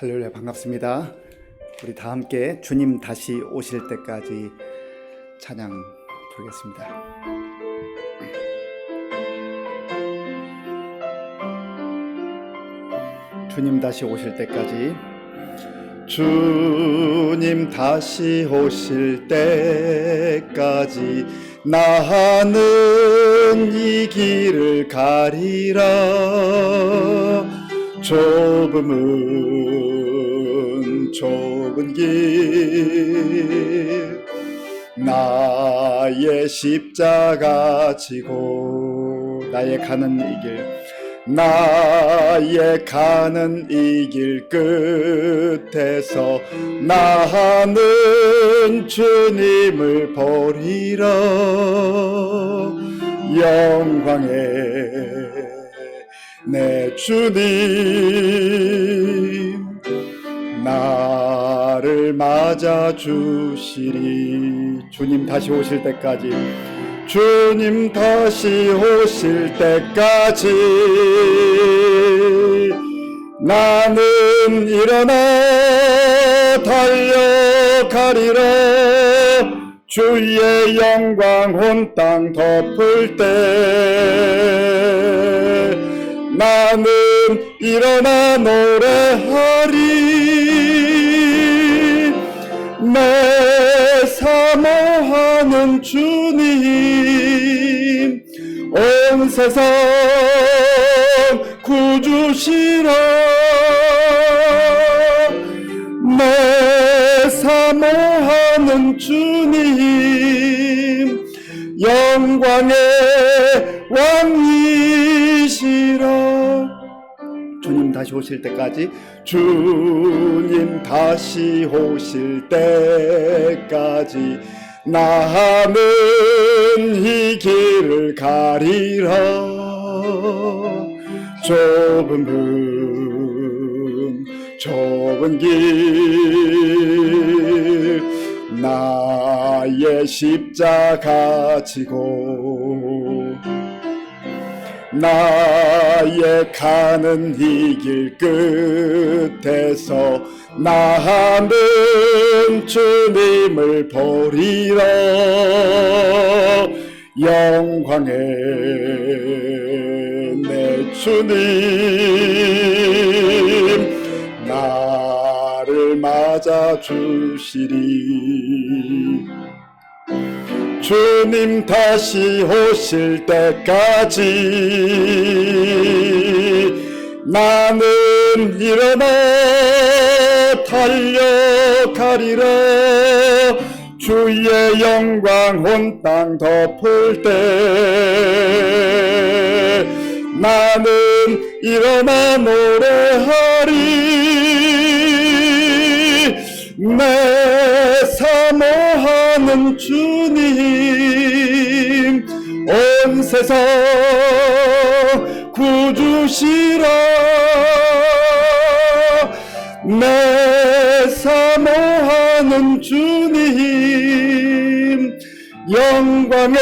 할렐루야, 반갑습니다. 우리 다 함께 주님 다시 오실 때까지 찬양 부르겠습니다. 주님 다시 오실 때까지, 주님 다시 오실 때까지 나는 이 길을 가리라. 좁은 길 나의 십자가 지고 나의 가는 이 길 끝에서 나는 주님을 보리라. 영광의 내 주님 나를 맞아주시리. 주님 다시 오실 때까지, 주님 다시 오실 때까지 나는 일어나 달려가리라. 주의 영광 온 땅 덮을 때 나는 일어나 노래하리. 내 사모하는 주님 온 세상 구주시라. 내 사모하는 주님 영광의 왕이시라. 주님 다시 오실 때까지, 주님 다시 오실 때까지 나는 이 길을 가리라. 좁은 길 나의 십자가 지고 나의 가는 이 길 끝에서 나는 주님을 보리라. 영광의 내 주님 나를 맞아주시리. 주님 다시 오실 때까지 나는 일어나 달려가리라. 주의 영광 온 땅 덮을 때 나는 일어나 노래하리. 내 사모하는 주님 온 세상 구주시라. 내 사모하는 주님 영광의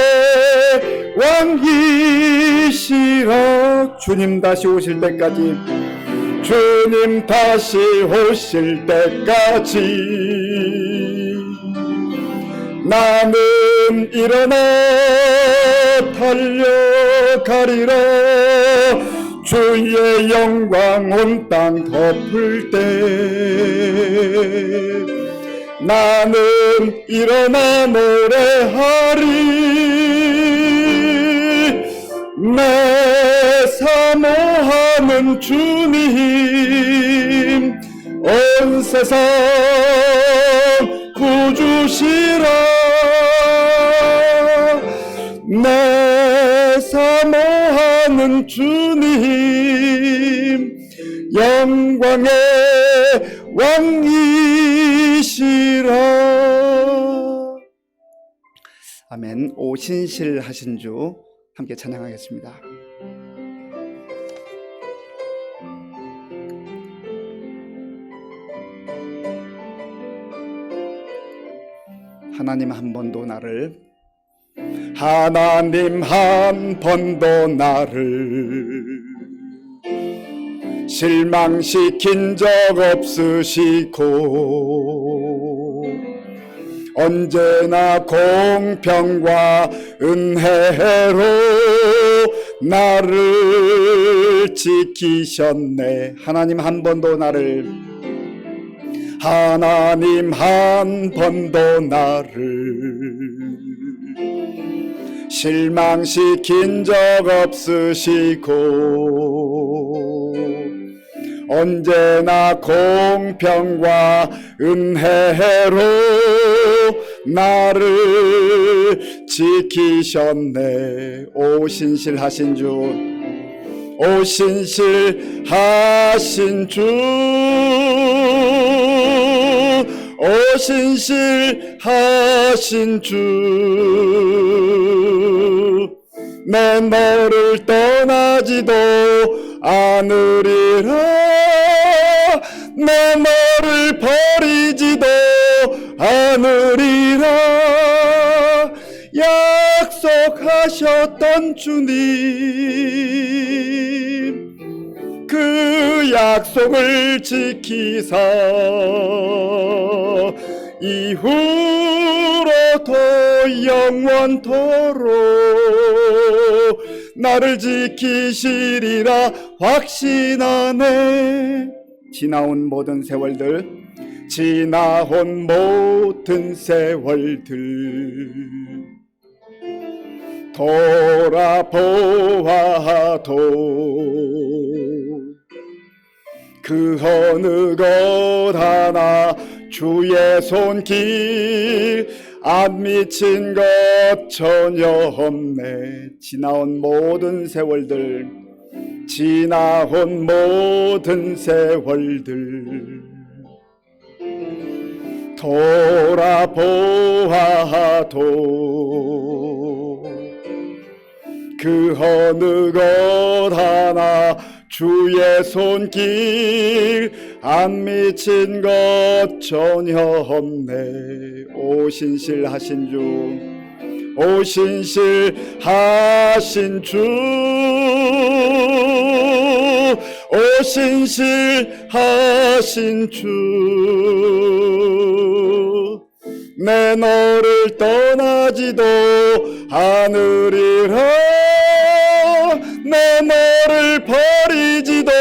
왕이시라. 주님 다시 오실 때까지, 주님 다시 오실 때까지 나는 일어나 달려가리라. 주의 영광 온 땅 덮을 때 나는 일어나 노래하리. 내 사모하는 주님 온 세상 구주시라. 내 사모하는 주님 영광의 왕이시라. 아멘. 오신실 하신 주 함께 찬양하겠습니다. 하나님 한 번도 나를 실망시킨 적 없으시고 언제나 공평과 은혜로 나를 지키셨네. 하나님 한 번도 나를 실망시킨 적 없으시고 언제나 공평과 은혜로 나를 지키셨네. 오 신실하신 주, 오 신실하신 주, 오 신실하신 주, 내 너를 떠나지도 않으리라. 내 너를 버리지도 않으리라. 약속하셨던 주님, 그 약속을 지키사 이후로도 영원토록 나를 지키시리라 확신하네. 지나온 모든 세월들, 지나온 모든 세월들 돌아보아도 그 어느 것 하나 주의 손길 안 미친 것 전혀 없네. 지나온 모든 세월들, 지나온 모든 세월들 돌아보아도 그 어느 것 하나 주의 손길 안 미친 것 전혀 없네. 오 신실하신 주, 오 신실하신 주, 오 신실하신 주, 내 너를 떠나지도 않으리라. 내 너를 버리지도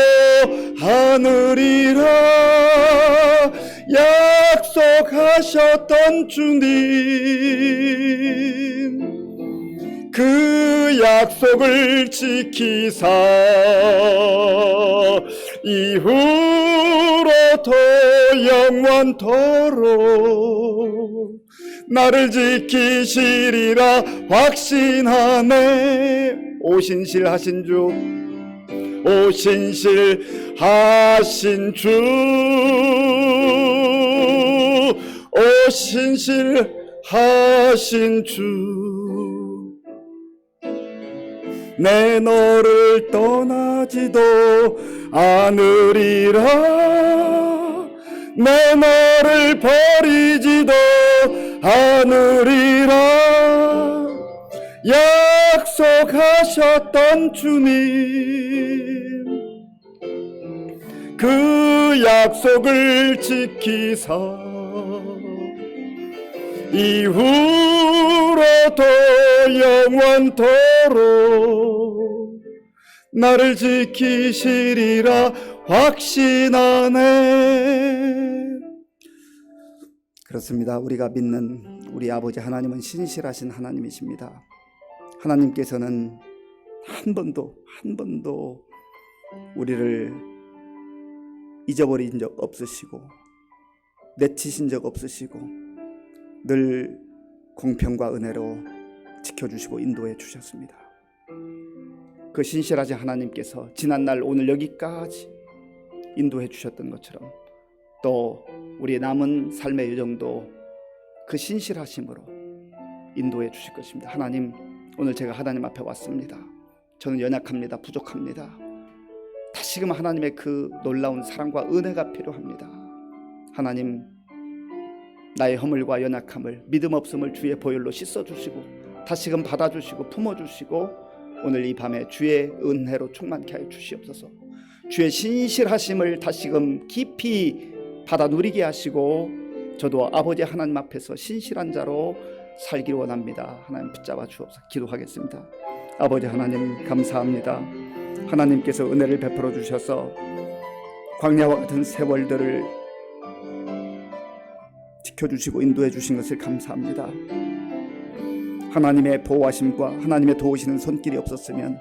않으리라. 약속하셨던 주님, 그 약속을 지키사 이후로도 영원토록 나를 지키시리라 확신하네. 오 신실하신 주, 오 신실하신 주, 오 신실하신 주, 내 너를 떠나지도 않으리라. 내 너를 버리지도 않으리라. 약속하셨던 주님, 그 약속을 지키사 이후로도 영원토록 나를 지키시리라 확신하네. 그렇습니다. 우리가 믿는 우리 아버지 하나님은 신실하신 하나님이십니다. 하나님께서는 한 번도 우리를 잊어버린 적 없으시고 내치신 적 없으시고 늘 공평과 은혜로 지켜주시고 인도해 주셨습니다. 그 신실하신 하나님께서 지난날 오늘 여기까지 인도해 주셨던 것처럼 또 우리의 남은 삶의 여정도 그 신실하심으로 인도해 주실 것입니다. 하나님, 오늘 제가 하나님 앞에 왔습니다. 저는 연약합니다. 부족합니다. 다시금 하나님의 그 놀라운 사랑과 은혜가 필요합니다. 하나님, 나의 허물과 연약함을, 믿음 없음을 주의 보혈로 씻어주시고 다시금 받아주시고 품어주시고 오늘 이 밤에 주의 은혜로 충만케 하여 주시옵소서. 주의 신실하심을 다시금 깊이 받아 누리게 하시고 저도 아버지 하나님 앞에서 신실한 자로 살기를 원합니다. 하나님 붙잡아 주옵소서. 기도하겠습니다. 아버지 하나님 감사합니다. 하나님께서 은혜를 베풀어 주셔서 광야와 같은 세월들을 지켜주시고 인도해 주신 것을 감사합니다. 하나님의 보호하심과 하나님의 도우시는 손길이 없었으면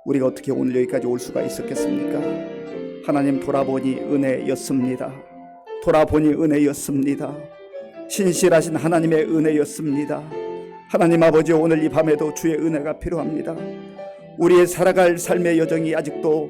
우리가 어떻게 오늘 여기까지 올 수가 있었겠습니까? 하나님 돌아보니 은혜였습니다. 돌아보니 은혜였습니다. 신실하신 하나님의 은혜였습니다. 하나님 아버지, 오늘 이 밤에도 주의 은혜가 필요합니다. 우리의 살아갈 삶의 여정이 아직도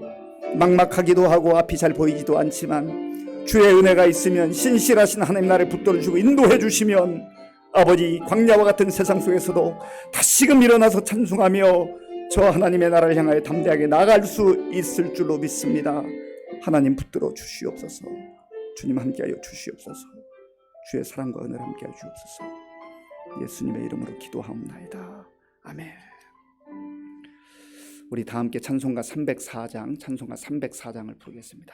막막하기도 하고 앞이 잘 보이지도 않지만 주의 은혜가 있으면, 신실하신 하나님 나를 붙들어주고 인도해 주시면 아버지, 광야와 같은 세상 속에서도 다시금 일어나서 찬송하며 저 하나님의 나라를 향하여 담대하게 나아갈 수 있을 줄로 믿습니다. 하나님 붙들어 주시옵소서. 주님 함께하여 주시옵소서. 주의 사랑과 은혜를 함께하여 주옵소서. 예수님의 이름으로 기도하옵나이다. 아멘. 우리 다 함께 찬송가 304장을 부르겠습니다.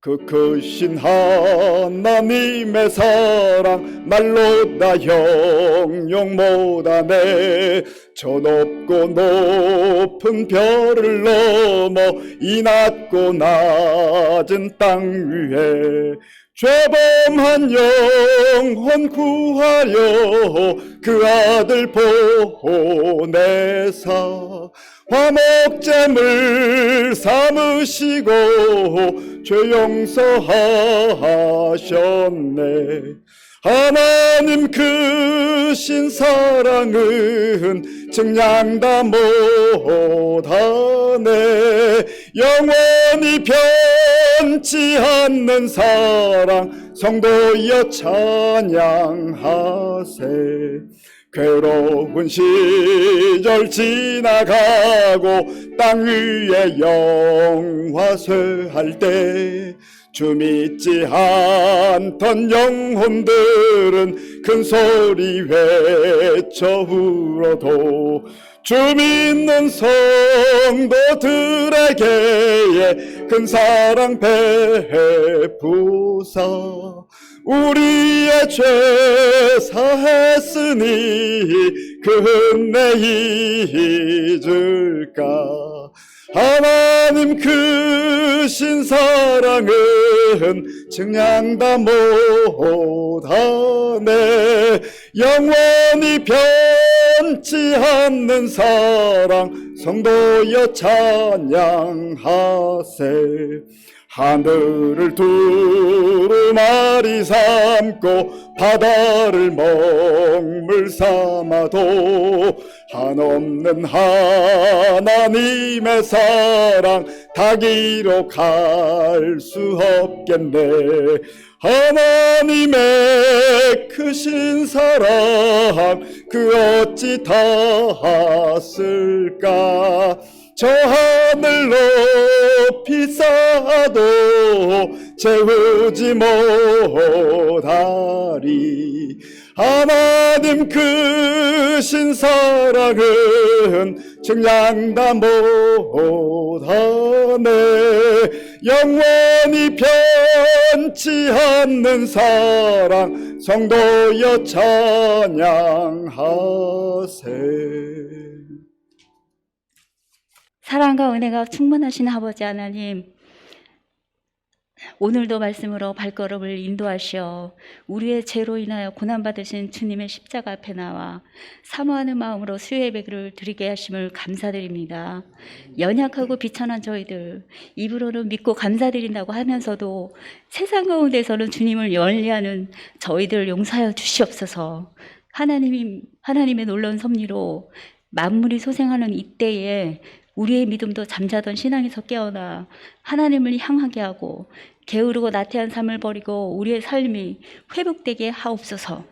그 크신 하나님의 사랑 말로 다 형용 못하네. 저 높고 높은 별을 넘어 이 낮고 낮은 땅 위에 죄범한 영혼 구하려 그 아들 보내사 화목제물 삼으시고 죄 용서하셨네. 하나님 크신 사랑은 증량 다 못하네. 영원히 변치 않는 사랑 성도여 찬양하세. 괴로운 시절 지나가고 땅 위에 영화쇠할 때 주 믿지 않던 영혼들은 큰 소리 외쳐 울어도 주 믿는 성도들에게 큰 사랑 베푸사 우리의 죄 사했으니 그 은혜 잊을까. 하나님 크신 사랑은 증량 다 못하네. 영원히 변치 않는 사랑 성도여 찬양하세. 하늘을 두루마리 삼고 바다를 먹물 삼아도 한없는 하나님의 사랑 다 기록할 수 없겠네. 하나님의 크신 사랑 그 어찌 닿았을까. 저 하늘 높이 쌓아도 채우지 못하리. 하나님 크신 사랑은 증량 다 못하네. 영원히 변치 않는 사랑 성도여 찬양하세. 사랑과 은혜가 충만하신 아버지 하나님, 오늘도 말씀으로 발걸음을 인도하시어 우리의 죄로 인하여 고난받으신 주님의 십자가 앞에 나와 사모하는 마음으로 수의 예배를 드리게 하심을 감사드립니다. 연약하고 비천한 저희들, 입으로는 믿고 감사드린다고 하면서도 세상 가운데서는 주님을 멀리하는 저희들을 용서하여 주시옵소서. 하나님의 놀라운 섭리로 만물이 소생하는 이때에 우리의 믿음도 잠자던 신앙에서 깨어나 하나님을 향하게 하고 게으르고 나태한 삶을 버리고 우리의 삶이 회복되게 하옵소서.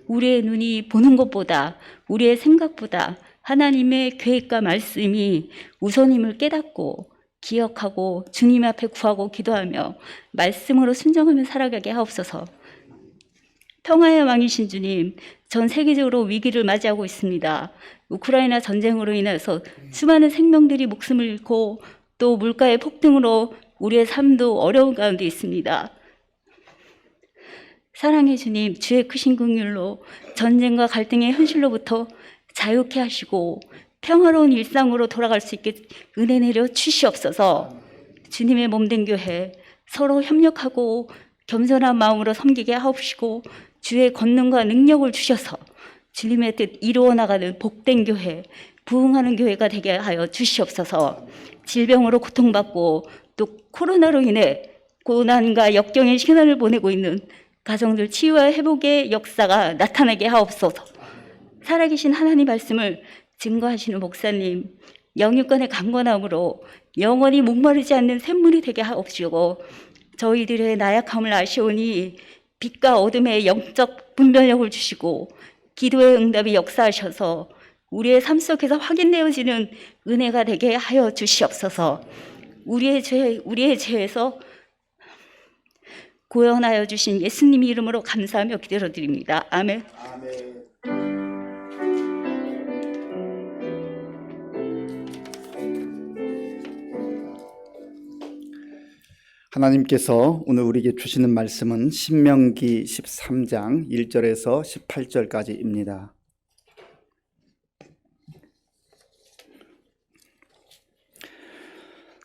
우리의 눈이 보는 것보다, 우리의 생각보다 하나님의 계획과 말씀이 우선임을 깨닫고 기억하고 주님 앞에 구하고 기도하며 말씀으로 순종하며 살아가게 하옵소서. 평화의 왕이신 주님, 전 세계적으로 위기를 맞이하고 있습니다. 우크라이나 전쟁으로 인해서 수많은 생명들이 목숨을 잃고 또 물가의 폭등으로 우리의 삶도 어려운 가운데 있습니다. 사랑의 주님, 주의 크신 긍휼로 전쟁과 갈등의 현실로부터 자유케 하시고 평화로운 일상으로 돌아갈 수 있게 은혜 내려 주시옵소서. 주님의 몸된 교회 서로 협력하고 겸손한 마음으로 섬기게 하옵시고 주의 권능과 능력을 주셔서 주님의 뜻 이루어 나가는 복된 교회, 부흥하는 교회가 되게 하여 주시옵소서. 질병으로 고통받고 또 코로나로 인해 고난과 역경의 시간을 보내고 있는 가정들 치유와 회복의 역사가 나타나게 하옵소서. 살아계신 하나님 말씀을 증거하시는 목사님, 영육간의 강건함으로 영원히 목마르지 않는 샘물이 되게 하옵시고 저희들의 나약함을 아시오니 빛과 어둠의 영적 분별력을 주시고 기도의 응답이 역사하셔서 우리의 삶 속에서 확인되어지는 은혜가 되게 하여 주시옵소서. 우리의 죄에서 구원하여 주신 예수님 이름으로 감사하며 기도드립니다. 아멘. 하나님께서 오늘 우리에게 주시는 말씀은 신명기 13장 1절에서 18절까지입니다.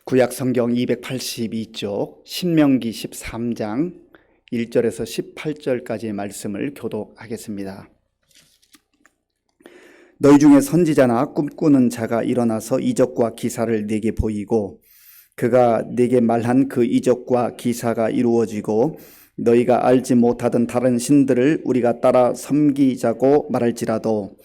구약 성경 282쪽 신명기 13장 1절에서 18절까지의 말씀을 교독하겠습니다. 너희 중에 선지자나 꿈꾸는 자가 일어나서 이적과 기사를 내게 보이고 그가 내게 말한 그 이적과 기사가 이루어지고 너희가 알지 못하던 다른 신들을 우리가 따라 섬기자고 말할지라도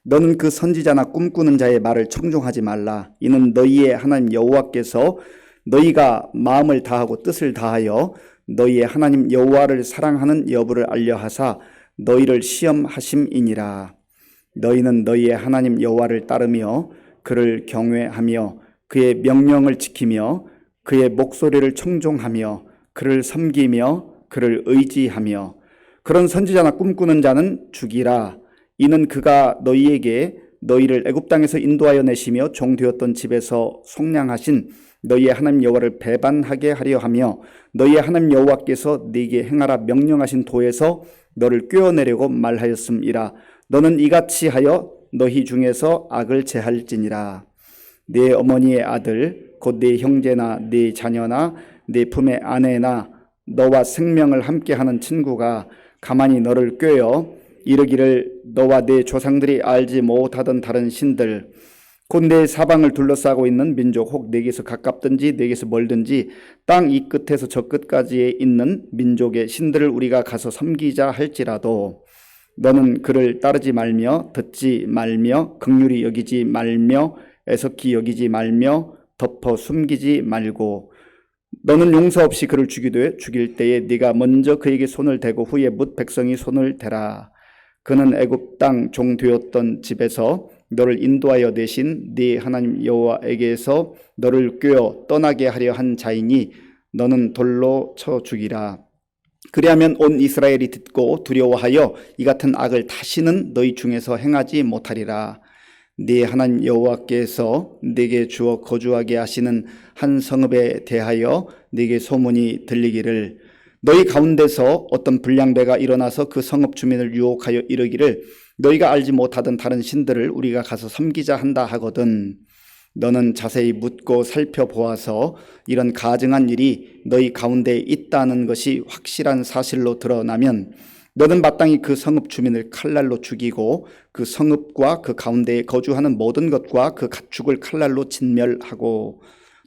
너는 그 선지자나 꿈꾸는 자의 말을 청종하지 말라. 이는 너희의 하나님 여호와께서 너희가 마음을 다하고 뜻을 다하여 너희의 하나님 여호와를 사랑하는 여부를 알려하사 너희를 시험하심이니라. 너희는 너희의 하나님 여호와를 따르며 그를 경외하며 그의 명령을 지키며 그의 목소리를 청종하며 그를 섬기며 그를 의지하며 그런 선지자나 꿈꾸는 자는 죽이라. 이는 그가 너희에게 너희를 애굽 땅에서 인도하여 내시며 종되었던 집에서 속량하신 너희의 하나님 여호와를 배반하게 하려 하며 너희의 하나님 여호와께서 네게 행하라 명령하신 도에서 너를 꿰어내려고 말하였음이라. 너는 이같이 하여 너희 중에서 악을 제할지니라. 네 어머니의 아들 곧 네 형제나 네 자녀나 네 품의 아내나 너와 생명을 함께하는 친구가 가만히 너를 꿰어 이르기를 너와 네 조상들이 알지 못하던 다른 신들 곧 내 사방을 둘러싸고 있는 민족 혹 내게서 가깝든지 내게서 멀든지 땅 이 끝에서 저 끝까지에 있는 민족의 신들을 우리가 가서 섬기자 할지라도 너는 그를 따르지 말며 듣지 말며 긍휼히 여기지 말며 애석히 여기지 말며 덮어 숨기지 말고 너는 용서 없이 그를 죽일 때에 네가 먼저 그에게 손을 대고 후에 뭇 백성이 손을 대라. 그는 애굽 땅 종 되었던 집에서 너를 인도하여 내신 네 하나님 여호와에게서 너를 꿰어 떠나게 하려 한 자이니 너는 돌로 쳐 죽이라. 그리하면 온 이스라엘이 듣고 두려워하여 이 같은 악을 다시는 너희 중에서 행하지 못하리라. 네 하나님 여호와께서 네게 주어 거주하게 하시는 한 성읍에 대하여 네게 소문이 들리기를 너희 가운데서 어떤 불량배가 일어나서 그 성읍 주민을 유혹하여 이르기를 너희가 알지 못하던 다른 신들을 우리가 가서 섬기자 한다 하거든 너는 자세히 묻고 살펴보아서 이런 가증한 일이 너희 가운데 있다는 것이 확실한 사실로 드러나면 너는 마땅히 그 성읍 주민을 칼날로 죽이고 그 성읍과 그 가운데에 거주하는 모든 것과 그 가축을 칼날로 진멸하고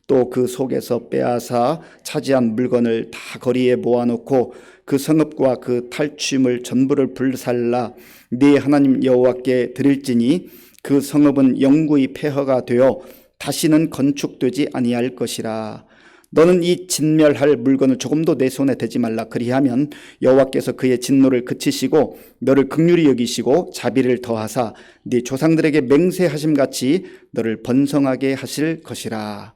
또 그 속에서 빼앗아 차지한 물건을 다 거리에 모아놓고 그 성읍과 그 탈취물 전부를 불살라 네 하나님 여호와께 드릴지니 그 성읍은 영구히 폐허가 되어 다시는 건축되지 아니할 것이라. 너는 이 진멸할 물건을 조금도 내 손에 대지 말라. 그리하면 여호와께서 그의 진노를 그치시고 너를 긍휼히 여기시고 자비를 더하사 네 조상들에게 맹세하심같이 너를 번성하게 하실 것이라.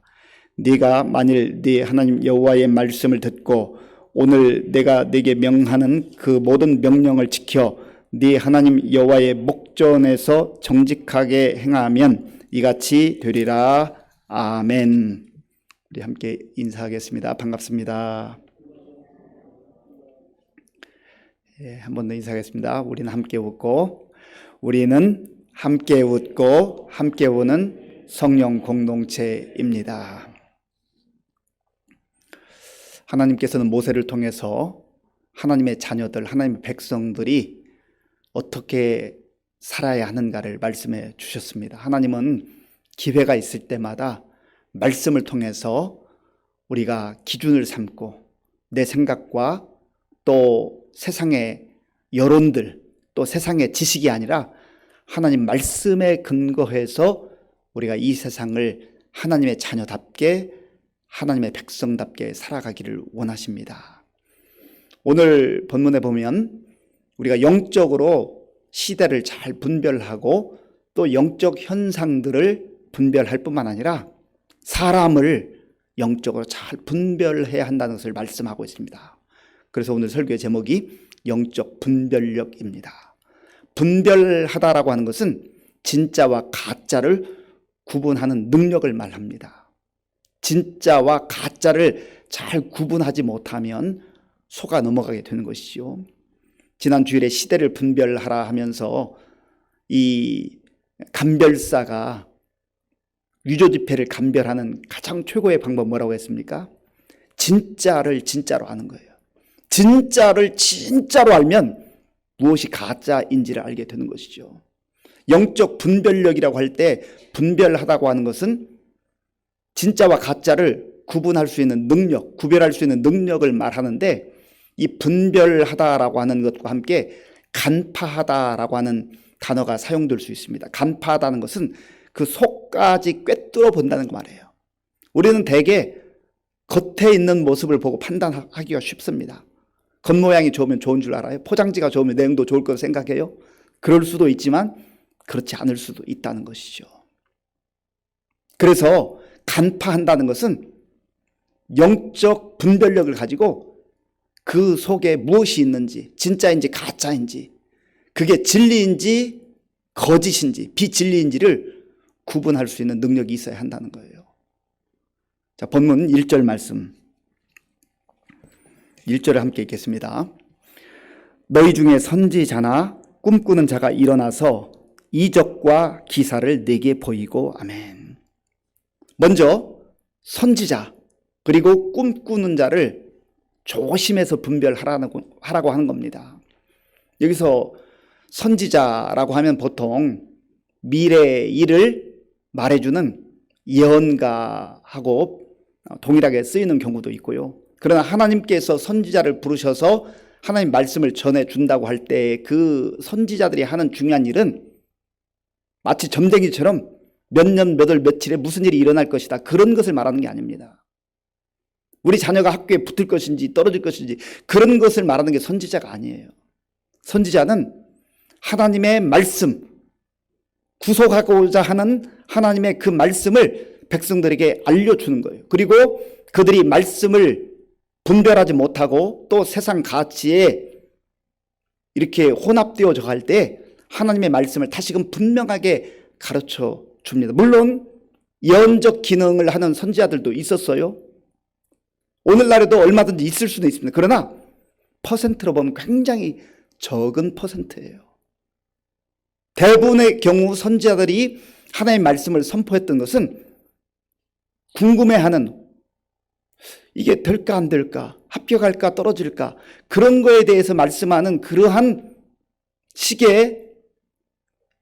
네가 만일 네 하나님 여호와의 말씀을 듣고 오늘 내가 네게 명하는 그 모든 명령을 지켜 네 하나님 여호와의 목전에서 정직하게 행하면 이같이 되리라. 아멘. 우리 함께 인사하겠습니다. 반갑습니다. 한 번 더 인사하겠습니다. 우리는 함께 웃고 함께 우는 성령 공동체입니다. 하나님께서는 모세를 통해서 하나님의 자녀들, 하나님의 백성들이 어떻게 살아야 하는가를 말씀해 주셨습니다. 하나님은 기회가 있을 때마다 말씀을 통해서 우리가 기준을 삼고 내 생각과 또 세상의 여론들, 또 세상의 지식이 아니라 하나님 말씀에 근거해서 우리가 이 세상을 하나님의 자녀답게, 하나님의 백성답게 살아가기를 원하십니다. 오늘 본문에 보면 우리가 영적으로 시대를 잘 분별하고 또 영적 현상들을 분별할 뿐만 아니라 사람을 영적으로 잘 분별해야 한다는 것을 말씀하고 있습니다. 그래서 오늘 설교의 제목이 영적 분별력입니다. 분별하다라고 하는 것은 진짜와 가짜를 구분하는 능력을 말합니다. 진짜와 가짜를 잘 구분하지 못하면 속아 넘어가게 되는 것이죠. 지난 주일에 시대를 분별하라 하면서 이 감별사가 유조지폐를 감별하는 가장 최고의 방법 뭐라고 했습니까? 진짜를 진짜로 아는 거예요. 진짜를 진짜로 알면 무엇이 가짜인지를 알게 되는 것이죠. 영적 분별력이라고 할 때 분별하다고 하는 것은 진짜와 가짜를 구분할 수 있는 능력, 구별할 수 있는 능력을 말하는데, 이 분별하다라고 하는 것과 함께 간파하다라고 하는 단어가 사용될 수 있습니다. 간파하다는 것은 그 속까지 꿰뚫어 본다는 거 말이에요. 우리는 대개 겉에 있는 모습을 보고 판단하기가 쉽습니다. 겉모양이 좋으면 좋은 줄 알아요? 포장지가 좋으면 내용도 좋을 거라고 생각해요? 그럴 수도 있지만 그렇지 않을 수도 있다는 것이죠. 그래서 간파한다는 것은 영적 분별력을 가지고 그 속에 무엇이 있는지, 진짜인지 가짜인지, 그게 진리인지 거짓인지 비진리인지를 구분할 수 있는 능력이 있어야 한다는 거예요. 자, 본문 1절 말씀 1절을 함께 읽겠습니다. 너희 중에 선지자나 꿈꾸는 자가 일어나서 이적과 기사를 내게 보이고. 아멘. 먼저 선지자 그리고 꿈꾸는 자를 조심해서 분별하라고 하는 겁니다. 여기서 선지자라고 하면 보통 미래의 일을 말해주는 예언가하고 동일하게 쓰이는 경우도 있고요. 그러나 하나님께서 선지자를 부르셔서 하나님 말씀을 전해준다고 할 때 그 선지자들이 하는 중요한 일은 마치 점쟁이처럼 몇 년, 몇 월, 며칠에 무슨 일이 일어날 것이다, 그런 것을 말하는 게 아닙니다. 우리 자녀가 학교에 붙을 것인지 떨어질 것인지 그런 것을 말하는 게 선지자가 아니에요. 선지자는 하나님의 말씀, 구속하고자 하는 하나님의 그 말씀을 백성들에게 알려주는 거예요. 그리고 그들이 말씀을 분별하지 못하고 또 세상 가치에 이렇게 혼합되어져 갈 때 하나님의 말씀을 다시금 분명하게 가르쳐 줍니다. 물론 예언적 기능을 하는 선지자들도 있었어요. 오늘날에도 얼마든지 있을 수도 있습니다. 그러나 퍼센트로 보면 굉장히 적은 퍼센트예요. 대부분의 경우 선지자들이 하나님의 말씀을 선포했던 것은 궁금해하는, 이게 될까 안 될까, 합격할까 떨어질까, 그런 거에 대해서 말씀하는 그러한 식의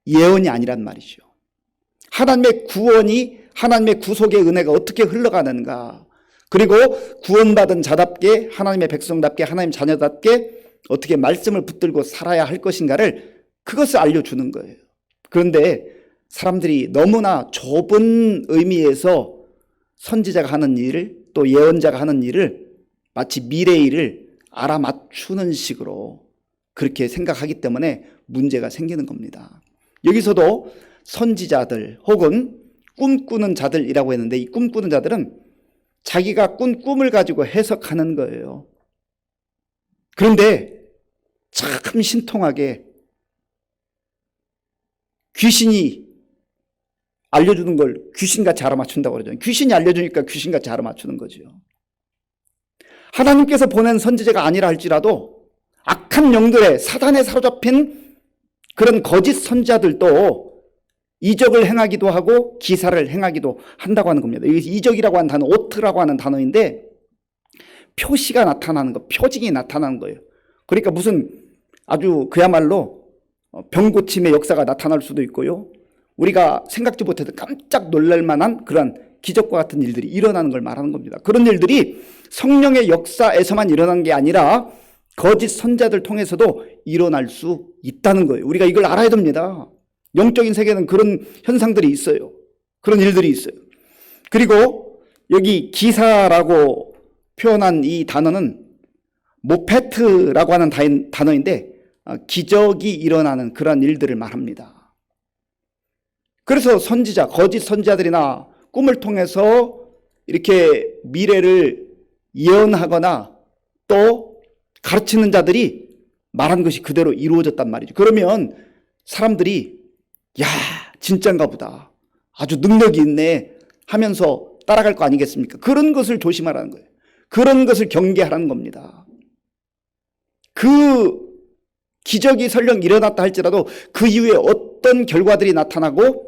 예언이 아니란 말이죠. 하나님의 구원이, 하나님의 구속의 은혜가 어떻게 흘러가는가, 그리고 구원받은 자답게, 하나님의 백성답게, 하나님 자녀답게 어떻게 말씀을 붙들고 살아야 할 것인가를, 그것을 알려주는 거예요. 그런데 사람들이 너무나 좁은 의미에서 선지자가 하는 일을, 또 예언자가 하는 일을 마치 미래의 일을 알아맞추는 식으로 그렇게 생각하기 때문에 문제가 생기는 겁니다. 여기서도 선지자들 혹은 꿈꾸는 자들이라고 했는데, 이 꿈꾸는 자들은 자기가 꾼 꿈을 가지고 해석하는 거예요. 그런데 참 신통하게 귀신이 알려주는 걸 귀신같이 알아맞춘다고 그러죠. 귀신이 알려주니까 귀신같이 알아맞추는 거죠. 하나님께서 보낸 선지자가 아니라 할지라도 악한 영들의 사단에 사로잡힌 그런 거짓 선지자들도 이적을 행하기도 하고 기사를 행하기도 한다고 하는 겁니다. 여기 이적이라고 하는 단어, 오트라고 하는 단어인데 표시가 나타나는 거, 표징이 나타나는 거예요. 그러니까 무슨 아주 그야말로 병고침의 역사가 나타날 수도 있고요. 우리가 생각지 못해도 깜짝 놀랄 만한 그런 기적과 같은 일들이 일어나는 걸 말하는 겁니다. 그런 일들이 성령의 역사에서만 일어난 게 아니라 거짓 선자들 통해서도 일어날 수 있다는 거예요. 우리가 이걸 알아야 됩니다. 영적인 세계는 그런 현상들이 있어요. 그런 일들이 있어요. 그리고 여기 기사라고 표현한 이 단어는 모페트라고 하는 단어인데 기적이 일어나는 그런 일들을 말합니다. 그래서 선지자, 거짓 선지자들이나 꿈을 통해서 이렇게 미래를 예언하거나 또 가르치는 자들이 말한 것이 그대로 이루어졌단 말이죠. 그러면 사람들이 야, 진짠가 보다. 아주 능력이 있네 하면서 따라갈 거 아니겠습니까? 그런 것을 조심하라는 거예요. 그런 것을 경계하라는 겁니다. 그 기적이 설령 일어났다 할지라도 그 이후에 어떤 결과들이 나타나고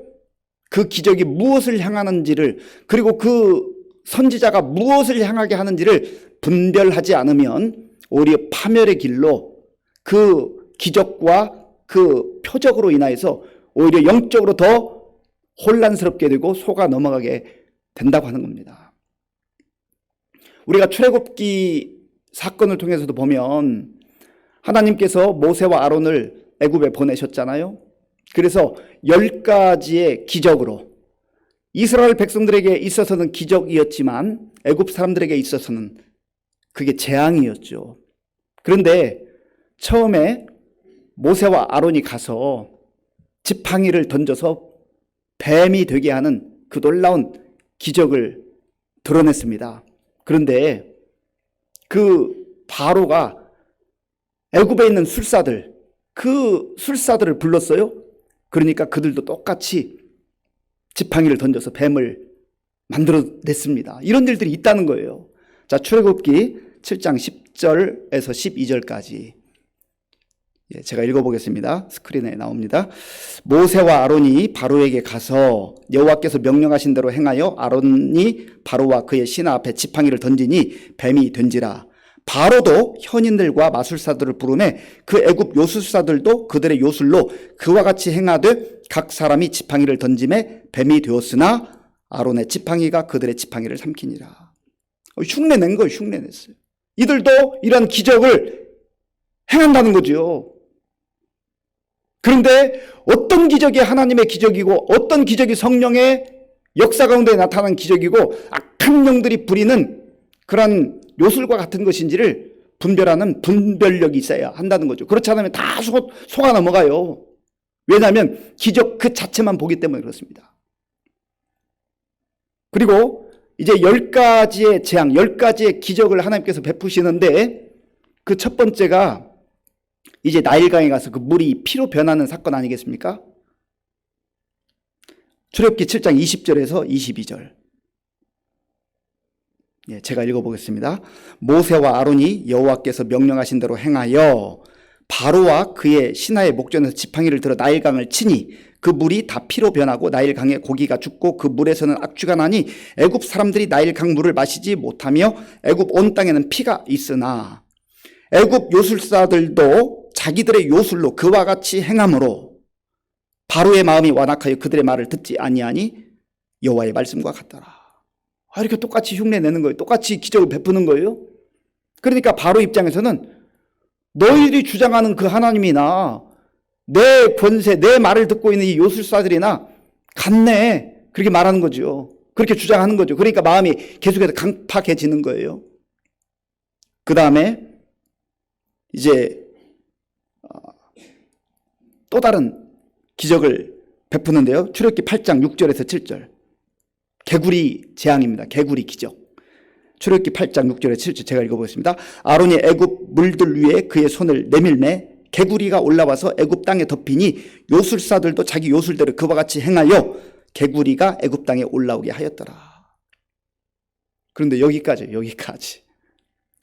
그 기적이 무엇을 향하는지를, 그리고 그 선지자가 무엇을 향하게 하는지를 분별하지 않으면 오히려 파멸의 길로 그 기적과 그 표적으로 인하여서 오히려 영적으로 더 혼란스럽게 되고 속아 넘어가게 된다고 하는 겁니다. 우리가 출애굽기 사건을 통해서도 보면 하나님께서 모세와 아론을 애굽에 보내셨잖아요. 그래서 10가지의 기적으로 이스라엘 백성들에게 있어서는 기적이었지만 애굽 사람들에게 있어서는 그게 재앙이었죠. 그런데 처음에 모세와 아론이 가서 지팡이를 던져서 뱀이 되게 하는 그 놀라운 기적을 드러냈습니다. 그런데 그 바로가 애굽에 있는 술사들, 그 술사들을 불렀어요. 그러니까 그들도 똑같이 지팡이를 던져서 뱀을 만들어냈습니다. 이런 일들이 있다는 거예요. 자, 출애굽기 7장 10절에서 12절까지 제가 읽어보겠습니다. 스크린에 나옵니다. 모세와 아론이 바로에게 가서 여호와께서 명령하신 대로 행하여 아론이 바로와 그의 신하 앞에 지팡이를 던지니 뱀이 된지라. 바로도 현인들과 마술사들을 부르매 그 애굽 요술사들도 그들의 요술로 그와 같이 행하되 각 사람이 지팡이를 던짐에 뱀이 되었으나 아론의 지팡이가 그들의 지팡이를 삼키니라. 흉내낸 거예요. 흉내냈어요. 이들도 이런 기적을 행한다는 거죠. 그런데 어떤 기적이 하나님의 기적이고 어떤 기적이 성령의 역사 가운데 나타난 기적이고 악한 영들이 부리는 그런 요술과 같은 것인지를 분별하는 분별력이 있어야 한다는 거죠. 그렇지 않으면 다 속아 넘어가요. 왜냐하면 기적 그 자체만 보기 때문에 그렇습니다. 그리고 이제 10가지의 재앙, 10가지의 기적을 하나님께서 베푸시는데 그 첫 번째가 이제 나일강에 가서 그 물이 피로 변하는 사건 아니겠습니까? 출애굽기 7장 20절에서 22절. 제가 읽어보겠습니다. 모세와 아론이 여호와께서 명령하신 대로 행하여 바로와 그의 신하의 목전에서 지팡이를 들어 나일강을 치니 그 물이 다 피로 변하고 나일강에 고기가 죽고 그 물에서는 악취가 나니 애굽 사람들이 나일강 물을 마시지 못하며 애굽 온 땅에는 피가 있으나 애굽 요술사들도 자기들의 요술로 그와 같이 행함으로 바로의 마음이 완악하여 그들의 말을 듣지 아니하니 여호와의 말씀과 같더라. 이렇게 똑같이 흉내내는 거예요. 똑같이 기적을 베푸는 거예요. 그러니까 바로 입장에서는 너희들이 주장하는 그 하나님이나 내 권세, 내 말을 듣고 있는 이 요술사들이나 같네. 그렇게 말하는 거죠. 그렇게 주장하는 거죠. 그러니까 마음이 계속해서 강팍해지는 거예요. 그 다음에 이제 또 다른 기적을 베푸는데요. 출애굽기 8장 6절에서 7절. 개구리 재앙입니다. 개구리 기적. 출애굽기 8장 6절에 7절 제가 읽어보겠습니다. 아론이 애굽 물들 위에 그의 손을 내밀매 개구리가 올라와서 애굽 땅에 덮이니 요술사들도 자기 요술대로 그와 같이 행하여 개구리가 애굽 땅에 올라오게 하였더라. 그런데 여기까지.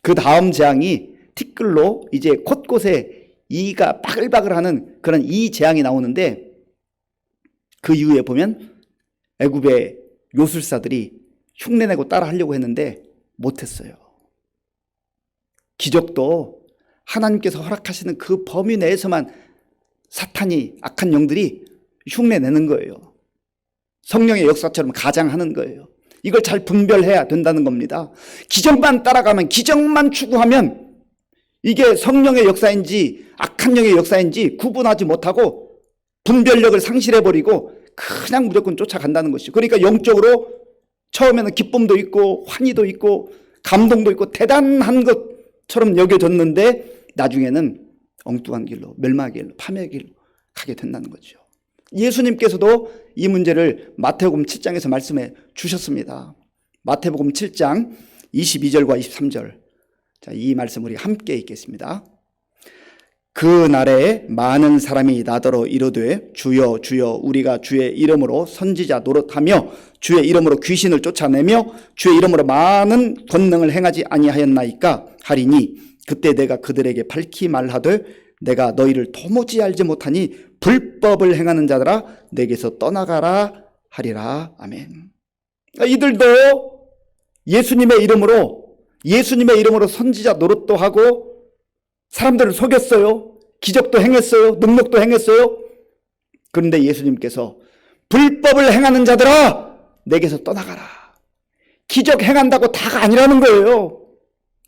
그 다음 재앙이 티끌로 이제 곳곳에 이가 바글바글하는 그런 이 재앙이 나오는데, 그 이후에 보면 애굽의 요술사들이 흉내내고 따라 하려고 했는데 못했어요. 기적도 하나님께서 허락하시는 그 범위 내에서만 사탄이, 악한 영들이 흉내내는 거예요. 성령의 역사처럼 가장하는 거예요. 이걸 잘 분별해야 된다는 겁니다. 기적만 따라가면, 기적만 추구하면 이게 성령의 역사인지 악한 영의 역사인지 구분하지 못하고 분별력을 상실해버리고 그냥 무조건 쫓아간다는 것이죠. 그러니까 영적으로 처음에는 기쁨도 있고 환희도 있고 감동도 있고 대단한 것처럼 여겨졌는데 나중에는 엉뚱한 길로, 멸망의 길로, 파멸의 길로 가게 된다는 거죠. 예수님께서도 이 문제를 마태복음 7장에서 말씀해 주셨습니다. 마태복음 7장 22절과 23절. 자, 이 말씀 우리 함께 읽겠습니다. 그 날에 많은 사람이 나더러 이르되 주여 주여 우리가 주의 이름으로 선지자 노릇하며 주의 이름으로 귀신을 쫓아내며 주의 이름으로 많은 권능을 행하지 아니하였나이까 하리니 그때 내가 그들에게 밝히 말하되 내가 너희를 도무지 알지 못하니 불법을 행하는 자들아 내게서 떠나가라 하리라. 아멘. 이들도 예수님의 이름으로 선지자 노릇도 하고 사람들을 속였어요. 기적도 행했어요. 능력도 행했어요. 그런데 예수님께서 불법을 행하는 자들아 내게서 떠나가라. 기적 행한다고 다가 아니라는 거예요.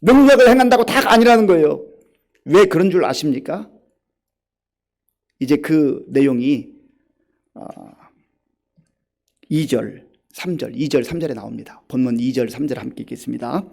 능력을 행한다고 다가 아니라는 거예요. 왜 그런 줄 아십니까? 이제 그 내용이 2절, 3절에 나옵니다. 본문 2절, 3절 함께 읽겠습니다.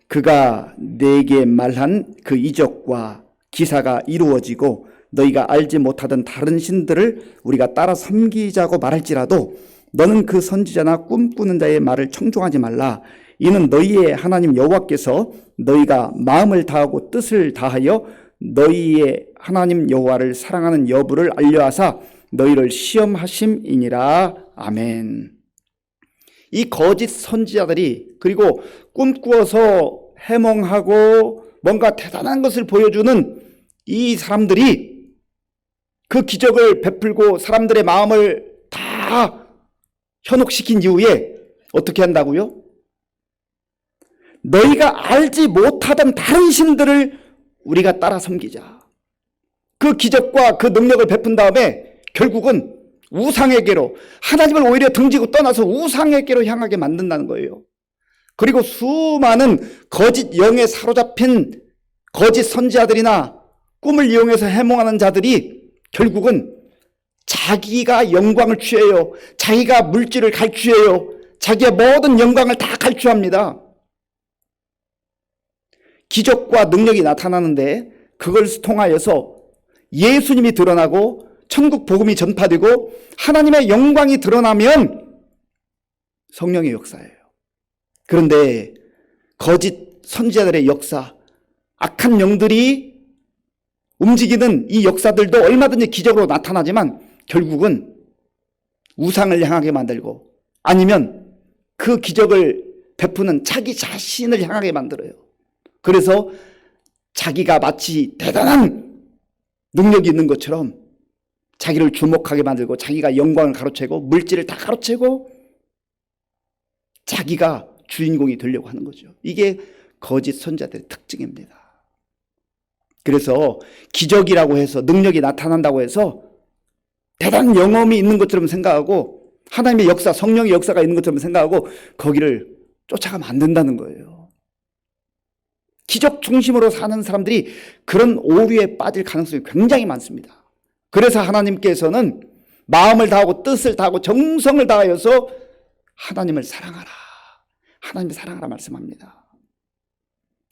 그가 내게 말한 그 이적과 기사가 이루어지고 너희가 알지 못하던 다른 신들을 우리가 따라 섬기자고 말할지라도 너는 그 선지자나 꿈꾸는 자의 말을 청종하지 말라. 이는 너희의 하나님 여호와께서 너희가 마음을 다하고 뜻을 다하여 너희의 하나님 여호와를 사랑하는 여부를 알려하사 너희를 시험하심이니라. 아멘. 이 거짓 선지자들이 그리고 꿈꾸어서 해몽하고 뭔가 대단한 것을 보여주는 이 사람들이 그 기적을 베풀고 사람들의 마음을 다 현혹시킨 이후에 어떻게 한다고요? 너희가 알지 못하던 다른 신들을 우리가 따라 섬기자. 그 기적과 그 능력을 베푼 다음에 결국은 우상에게로, 하나님을 오히려 등지고 떠나서 우상에게로 향하게 만든다는 거예요. 그리고 수많은 거짓 영에 사로잡힌 거짓 선지자들이나 꿈을 이용해서 해몽하는 자들이 결국은 자기가 영광을 취해요. 자기가 물질을 갈취해요. 자기의 모든 영광을 다 갈취합니다. 기적과 능력이 나타나는데 그걸 통하여서 예수님이 드러나고 천국 복음이 전파되고 하나님의 영광이 드러나면 성령의 역사예요. 그런데 거짓 선지자들의 역사, 악한 영들이 움직이는 이 역사들도 얼마든지 기적으로 나타나지만 결국은 우상을 향하게 만들고 아니면 그 기적을 베푸는 자기 자신을 향하게 만들어요. 그래서 자기가 마치 대단한 능력이 있는 것처럼 자기를 주목하게 만들고 자기가 영광을 가로채고 물질을 다 가로채고 자기가 주인공이 되려고 하는 거죠. 이게 거짓 선지자들의 특징입니다. 그래서 기적이라고 해서 능력이 나타난다고 해서 대단한 영험이 있는 것처럼 생각하고 하나님의 역사, 성령의 역사가 있는 것처럼 생각하고 거기를 쫓아가면 안 된다는 거예요. 기적 중심으로 사는 사람들이 그런 오류에 빠질 가능성이 굉장히 많습니다. 그래서 하나님께서는 마음을 다하고 뜻을 다하고 정성을 다하여서 하나님을 사랑하라. 하나님을 사랑하라 말씀합니다.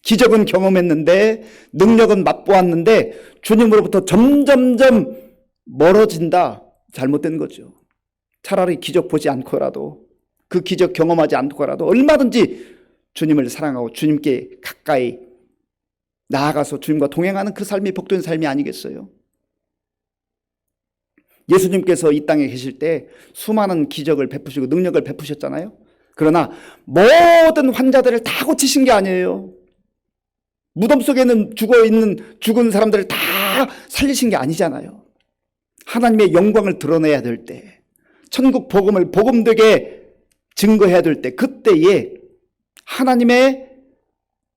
기적은 경험했는데 능력은 맛보았는데 주님으로부터 점점점 멀어진다. 잘못된 거죠. 차라리 기적 보지 않고라도 그 기적 경험하지 않고라도 얼마든지 주님을 사랑하고 주님께 가까이 나아가서 주님과 동행하는 그 삶이 복된 삶이 아니겠어요? 예수님께서 이 땅에 계실 때 수많은 기적을 베푸시고 능력을 베푸셨잖아요. 그러나 모든 환자들을 다 고치신 게 아니에요. 무덤 속에는 죽은 사람들을 다 살리신 게 아니잖아요. 하나님의 영광을 드러내야 될 때, 천국 복음을 복음되게 증거해야 될 때, 그때에 하나님의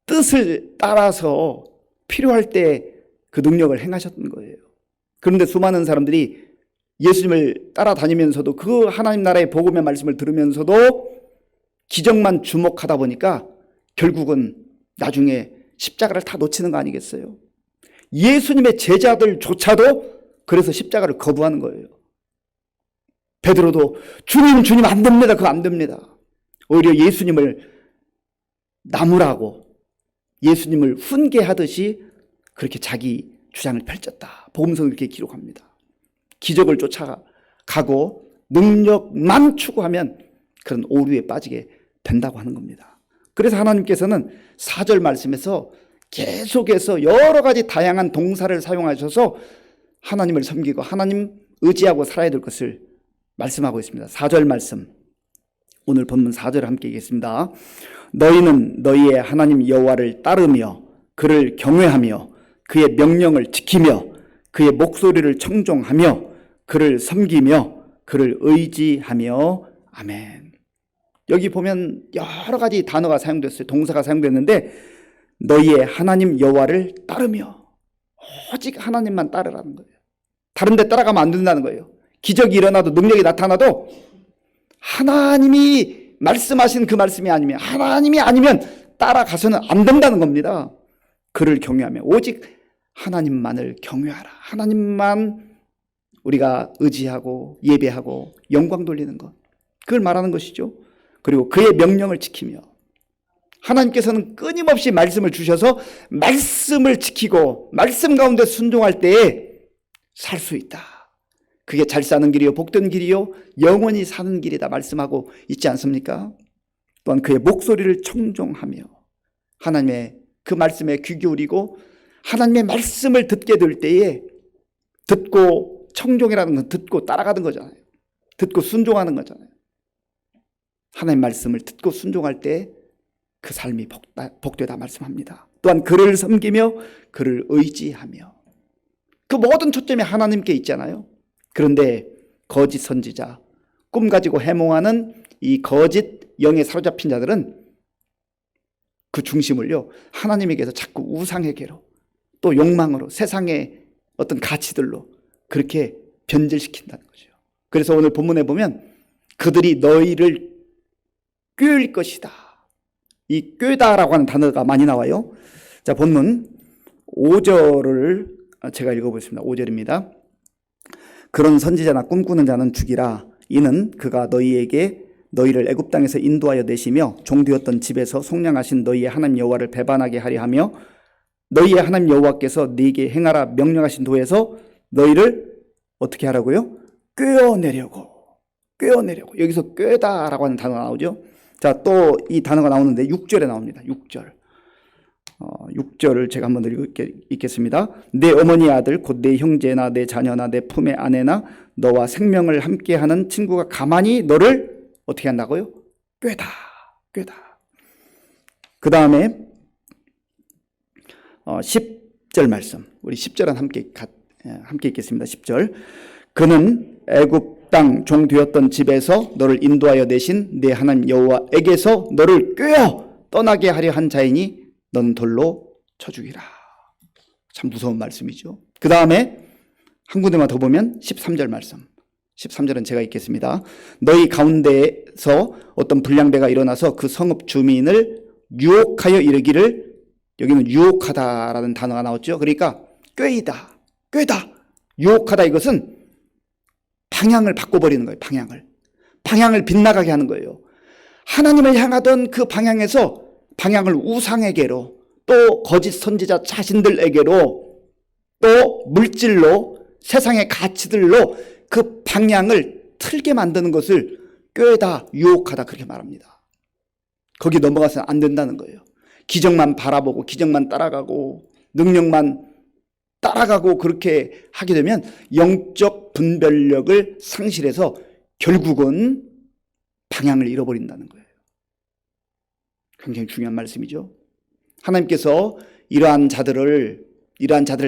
뜻을 따라서 필요할 때 그 능력을 행하셨던 거예요. 그런데 수많은 사람들이 예수님을 따라다니면서도 그 하나님 나라의 복음의 말씀을 들으면서도 기적만 주목하다 보니까 결국은 나중에 십자가를 다 놓치는 거 아니겠어요? 예수님의 제자들조차도 그래서 십자가를 거부하는 거예요. 베드로도 주님 안 됩니다. 그거 안 됩니다. 오히려 예수님을 나무라고 예수님을 훈계하듯이 그렇게 자기 주장을 펼쳤다. 복음서는 그렇게 기록합니다. 기적을 쫓아가고 능력만 추구하면 그런 오류에 빠지게 된다고 하는 겁니다. 그래서 하나님께서는 4절 말씀에서 계속해서 여러 가지 다양한 동사를 사용하셔서 하나님을 섬기고 하나님 의지하고 살아야 될 것을 말씀하고 있습니다. 4절 말씀, 오늘 본문 4절 함께 읽겠습니다. 너희는 너희의 하나님 여호와를 따르며 그를 경외하며 그의 명령을 지키며 그의 목소리를 청종하며 그를 섬기며 그를 의지하며. 아멘. 여기 보면 여러 가지 단어가 사용됐어요. 동사가 사용됐는데 너희의 하나님 여호와를 따르며, 오직 하나님만 따르라는 거예요. 다른 데 따라가면 안 된다는 거예요. 기적이 일어나도 능력이 나타나도 하나님이 말씀하신 그 말씀이 아니면, 하나님이 아니면 따라가서는 안 된다는 겁니다. 그를 경외하며, 오직 하나님만을 경외하라. 하나님만 우리가 의지하고 예배하고 영광 돌리는 것, 그걸 말하는 것이죠. 그리고 그의 명령을 지키며, 하나님께서는 끊임없이 말씀을 주셔서 말씀을 지키고 말씀 가운데 순종할 때에 살 수 있다. 그게 잘 사는 길이요 복된 길이요 영원히 사는 길이다 말씀하고 있지 않습니까? 또한 그의 목소리를 청종하며, 하나님의 그 말씀에 귀 기울이고 하나님의 말씀을 듣게 될 때에, 듣고 청종이라는 건 듣고 따라가는 거잖아요. 듣고 순종하는 거잖아요. 하나님 말씀을 듣고 순종할 때 그 삶이 복되다 말씀합니다. 또한 그를 섬기며 그를 의지하며, 그 모든 초점이 하나님께 있잖아요. 그런데 거짓 선지자, 꿈 가지고 해몽하는 이 거짓 영에 사로잡힌 자들은 그 중심을요 하나님에게서 자꾸 우상에게로, 또 욕망으로, 세상의 어떤 가치들로 그렇게 변질시킨다는 거죠. 그래서 오늘 본문에 보면 그들이 너희를 꾀일 것이다. 이 꾀다라고 하는 단어가 많이 나와요. 자, 본문 5절을 제가 읽어보겠습니다. 5절입니다. 그런 선지자나 꿈꾸는 자는 죽이라. 이는 그가 너희를 애굽 땅에서 인도하여 내시며 종되었던 집에서 속량하신 너희의 하나님 여호와를 배반하게 하려 하며, 너희의 하나님 여호와께서 네게 행하라 명령하신 도에서 너희를 어떻게 하라고요? 꿰어내려고. 여기서 꿰다라고 하는 단어가 나오죠. 자, 또 이 단어가 나오는데 6절에 나옵니다. 6절. 6절을 제가 한번 읽겠습니다. 내 어머니 아들 곧 내 형제나 내 자녀나 내 품의 아내나 너와 생명을 함께하는 친구가 가만히 너를 어떻게 한다고요? 꿰다. 그 다음에 10절 말씀, 우리 10절은 함께 읽겠습니다. 10절. 그는 애굽 땅 종 되었던 집에서 너를 인도하여 내신 내 하나님 여호와에게서 너를 꿰어 떠나게 하려 한 자이니 너는 돌로 쳐 죽이라. 참 무서운 말씀이죠. 그 다음에 한 군데만 더 보면 13절 말씀. 13절은 제가 읽겠습니다. 너희 가운데에서 어떤 불량배가 일어나서 그 성읍 주민을 유혹하여 이르기를, 여기는 유혹하다라는 단어가 나왔죠. 그러니까 꾀다. 유혹하다, 이것은 방향을 바꿔버리는 거예요. 방향을 빗나가게 하는 거예요. 하나님을 향하던 그 방향에서 방향을 우상에게로, 또 거짓 선지자 자신들에게로, 또 물질로, 세상의 가치들로 그 방향을 틀게 만드는 것을 꾀다, 유혹하다, 그렇게 말합니다. 거기 넘어가서는 안 된다는 거예요. 기적만 바라보고 기적만 따라가고 능력만 따라가고 그렇게 하게 되면 영적 분별력을 상실해서 결국은 방향을 잃어버린다는 거예요. 굉장히 중요한 말씀이죠. 하나님께서 이러한 자들을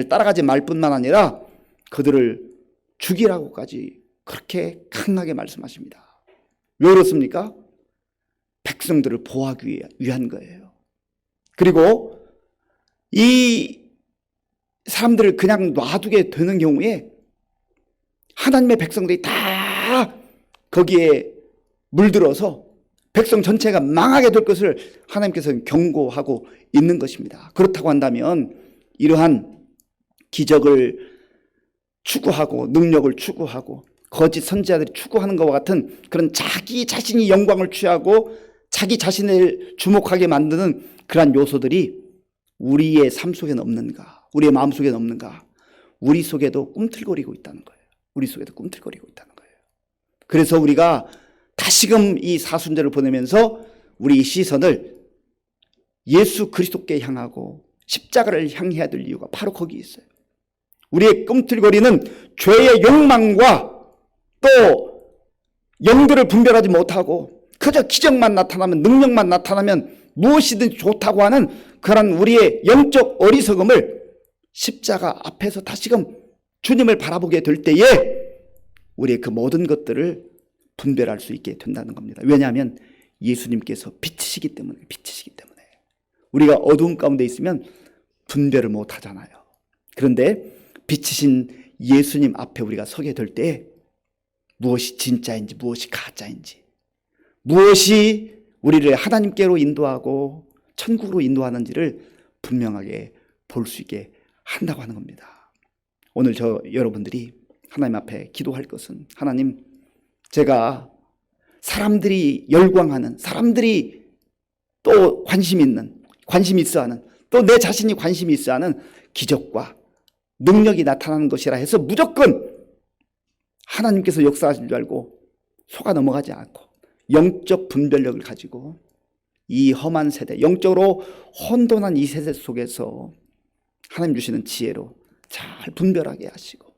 따라가지 말 뿐만 아니라 그들을 죽이라고까지 그렇게 강하게 말씀하십니다. 왜 그렇습니까? 백성들을 보호하기 위한 거예요. 그리고 이 사람들을 그냥 놔두게 되는 경우에 하나님의 백성들이 다 거기에 물들어서 백성 전체가 망하게 될 것을 하나님께서는 경고하고 있는 것입니다. 그렇다고 한다면 이러한 기적을 추구하고 능력을 추구하고 거짓 선지자들이 추구하는 것과 같은 그런 자기 자신이 영광을 취하고 자기 자신을 주목하게 만드는 그러한 요소들이 우리의 삶 속에는 없는가? 우리의 마음 속에는 없는가? 우리 속에도 꿈틀거리고 있다는 거예요. 우리 속에도 꿈틀거리고 있다는 거예요. 그래서 우리가 다시금 이 사순절을 보내면서 우리 시선을 예수 그리스도께 향하고 십자가를 향해야 될 이유가 바로 거기 있어요. 우리의 꿈틀거리는 죄의 욕망과 또 영들을 분별하지 못하고 그저 기적만 나타나면 능력만 나타나면 무엇이든 좋다고 하는 그런 우리의 영적 어리석음을 십자가 앞에서 다시금 주님을 바라보게 될 때에 우리의 그 모든 것들을 분별할 수 있게 된다는 겁니다. 왜냐하면 예수님께서 빛이시기 때문에 우리가 어두움 가운데 있으면 분별을 못 하잖아요. 그런데 빛이신 예수님 앞에 우리가 서게 될 때 무엇이 진짜인지 무엇이 가짜인지 무엇이 우리를 하나님께로 인도하고 천국으로 인도하는지를 분명하게 볼 수 있게 한다고 하는 겁니다. 오늘 여러분들이 하나님 앞에 기도할 것은 하나님, 제가 사람들이 열광하는, 사람들이 또 관심이 있어하는, 또 내 자신이 관심이 있어하는 기적과 능력이 나타나는 것이라 해서 무조건 하나님께서 역사하실 줄 알고 속아 넘어가지 않고 영적 분별력을 가지고 이 험한 세대, 영적으로 혼돈한 이 세대 속에서 하나님 주시는 지혜로 잘 분별하게 하시고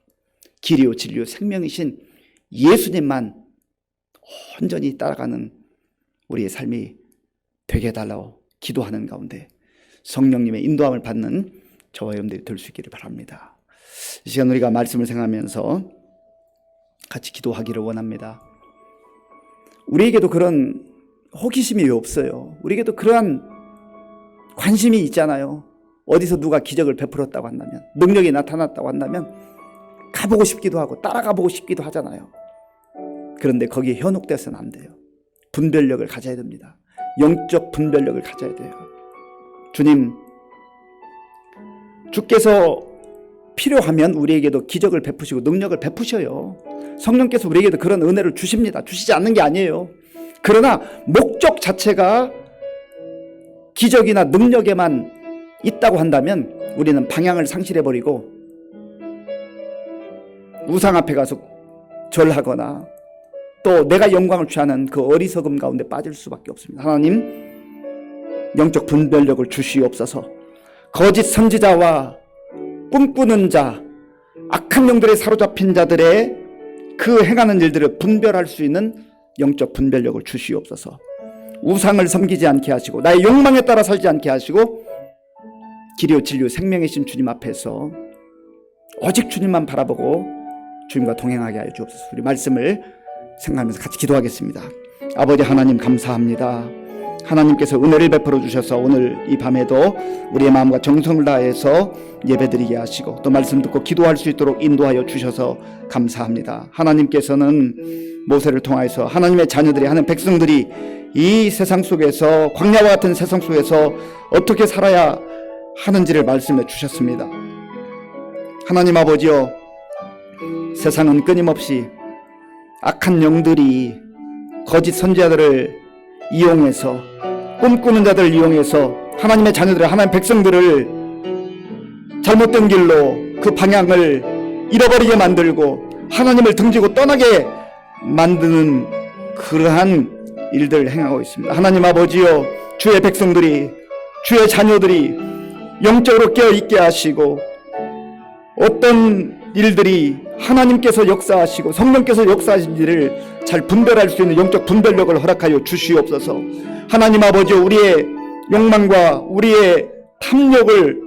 길이요 진리요 생명이신 예수님만 온전히 따라가는 우리의 삶이 되게 해달라고 기도하는 가운데 성령님의 인도함을 받는 저와 여러분들이 될 수 있기를 바랍니다. 이 시간 우리가 말씀을 생각하면서 같이 기도하기를 원합니다. 우리에게도 그런 호기심이 왜 없어요? 우리에게도 그러한 관심이 있잖아요. 어디서 누가 기적을 베풀었다고 한다면, 능력이 나타났다고 한다면 가보고 싶기도 하고 따라가보고 싶기도 하잖아요. 그런데 거기에 현혹돼서는 안 돼요. 분별력을 가져야 됩니다. 영적 분별력을 가져야 돼요. 주님, 주께서 필요하면 우리에게도 기적을 베푸시고 능력을 베푸셔요. 성령께서 우리에게도 그런 은혜를 주십니다. 주시지 않는 게 아니에요. 그러나 목적 자체가 기적이나 능력에만 있다고 한다면 우리는 방향을 상실해버리고 우상 앞에 가서 절하거나 또 내가 영광을 취하는 그 어리석음 가운데 빠질 수밖에 없습니다. 하나님, 영적 분별력을 주시옵소서. 거짓 선지자와 꿈꾸는 자, 악한 영들에 사로잡힌 자들의 그 행하는 일들을 분별할 수 있는 영적 분별력을 주시옵소서. 우상을 섬기지 않게 하시고 나의 욕망에 따라 살지 않게 하시고 길이요 진리요 생명이신 주님 앞에서 오직 주님만 바라보고 주님과 동행하게 하여 주옵소서. 우리 말씀을 생각하면서 같이 기도하겠습니다. 아버지 하나님, 감사합니다. 하나님께서 은혜를 베풀어 주셔서 오늘 이 밤에도 우리의 마음과 정성을 다해서 예배드리게 하시고 또 말씀 듣고 기도할 수 있도록 인도하여 주셔서 감사합니다. 하나님께서는 모세를 통하여서 하나님의 자녀들이, 하나님의 백성들이 이 세상 속에서, 광야와 같은 세상 속에서 어떻게 살아야 하는지를 말씀해 주셨습니다. 하나님 아버지여, 세상은 끊임없이 악한 영들이 거짓 선지자들을 이용해서, 꿈꾸는 자들을 이용해서 하나님의 자녀들을, 하나님의 백성들을 잘못된 길로 그 방향을 잃어버리게 만들고 하나님을 등지고 떠나게 만드는 그러한 일들을 행하고 있습니다. 하나님 아버지여, 주의 백성들이, 주의 자녀들이 영적으로 깨어있게 하시고 어떤 일들이 하나님께서 역사하시고 성령께서 역사하신 일을 잘 분별할 수 있는 영적 분별력을 허락하여 주시옵소서. 하나님 아버지, 우리의 욕망과 우리의 탐욕을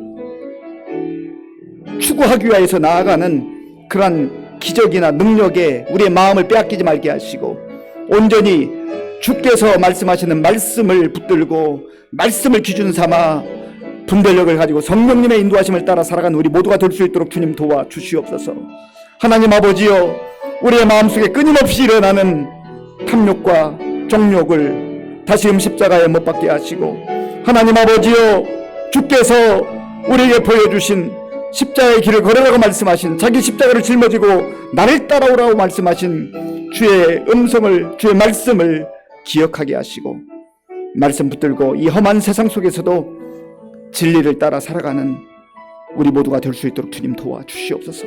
추구하기 위해서 나아가는 그러한 기적이나 능력에 우리의 마음을 빼앗기지 말게 하시고 온전히 주께서 말씀하시는 말씀을 붙들고 말씀을 기준 삼아 분별력을 가지고 성령님의 인도하심을 따라 살아가는 우리 모두가 될 수 있도록 주님 도와주시옵소서. 하나님 아버지여, 우리의 마음속에 끊임없이 일어나는 탐욕과 정욕을 다시 십자가에 못 박게 하시고, 하나님 아버지여, 주께서 우리에게 보여주신 십자가의 길을 걸으라고 말씀하신, 자기 십자가를 짊어지고 나를 따라오라고 말씀하신 주의 음성을, 주의 말씀을 기억하게 하시고 말씀 붙들고 이 험한 세상 속에서도 진리를 따라 살아가는 우리 모두가 될 수 있도록 주님 도와주시옵소서.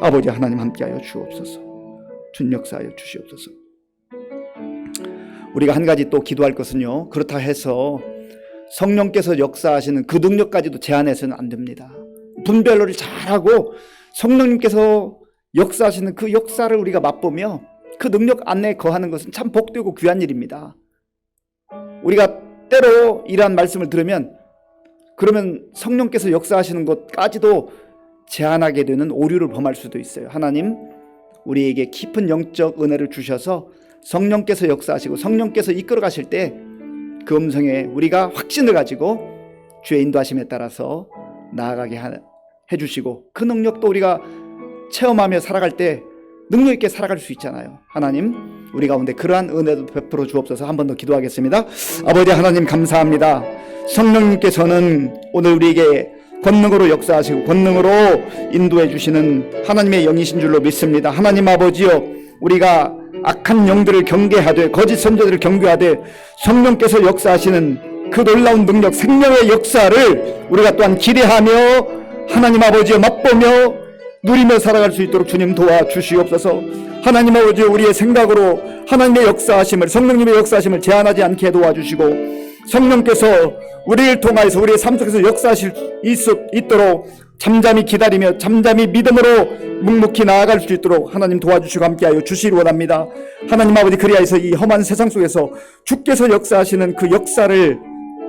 아버지 하나님 함께하여 주옵소서. 주님 역사하여 주시옵소서. 우리가 한 가지 또 기도할 것은요, 그렇다 해서 성령께서 역사하시는 그 능력까지도 제한해서는 안 됩니다. 분별을 잘하고 성령님께서 역사하시는 그 역사를 우리가 맛보며 그 능력 안에 거하는 것은 참 복되고 귀한 일입니다. 우리가 때로 이러한 말씀을 들으면 그러면 성령께서 역사하시는 것까지도 제한하게 되는 오류를 범할 수도 있어요. 하나님, 우리에게 깊은 영적 은혜를 주셔서 성령께서 역사하시고 성령께서 이끌어 가실 때 그 음성에 우리가 확신을 가지고 주의 인도하심에 따라서 나아가게 해주시고 그 능력도 우리가 체험하며 살아갈 때 능력 있게 살아갈 수 있잖아요. 하나님, 우리 가운데 그러한 은혜도 베풀어 주옵소서. 한 번 더 기도하겠습니다. 아버지 하나님 감사합니다. 성령님께서는 오늘 우리에게 권능으로 역사하시고 권능으로 인도해 주시는 하나님의 영이신 줄로 믿습니다. 하나님 아버지여, 우리가 악한 영들을 경계하되 거짓 선조들을 경계하되 성령께서 역사하시는 그 놀라운 능력, 생명의 역사를 우리가 또한 기대하며 하나님 아버지여 맛보며 누리며 살아갈 수 있도록 주님 도와주시옵소서. 하나님 아버지, 우리의 생각으로 하나님의 역사하심을, 성령님의 역사하심을 제한하지 않게 도와주시고 성령께서 우리를 통하여서 우리의 삶 속에서 역사하실 수 있도록 잠잠히 기다리며 잠잠히 믿음으로 묵묵히 나아갈 수 있도록 하나님 도와주시고 함께하여 주시기 원합니다. 하나님 아버지, 그리하여서 이 험한 세상 속에서 주께서 역사하시는 그 역사를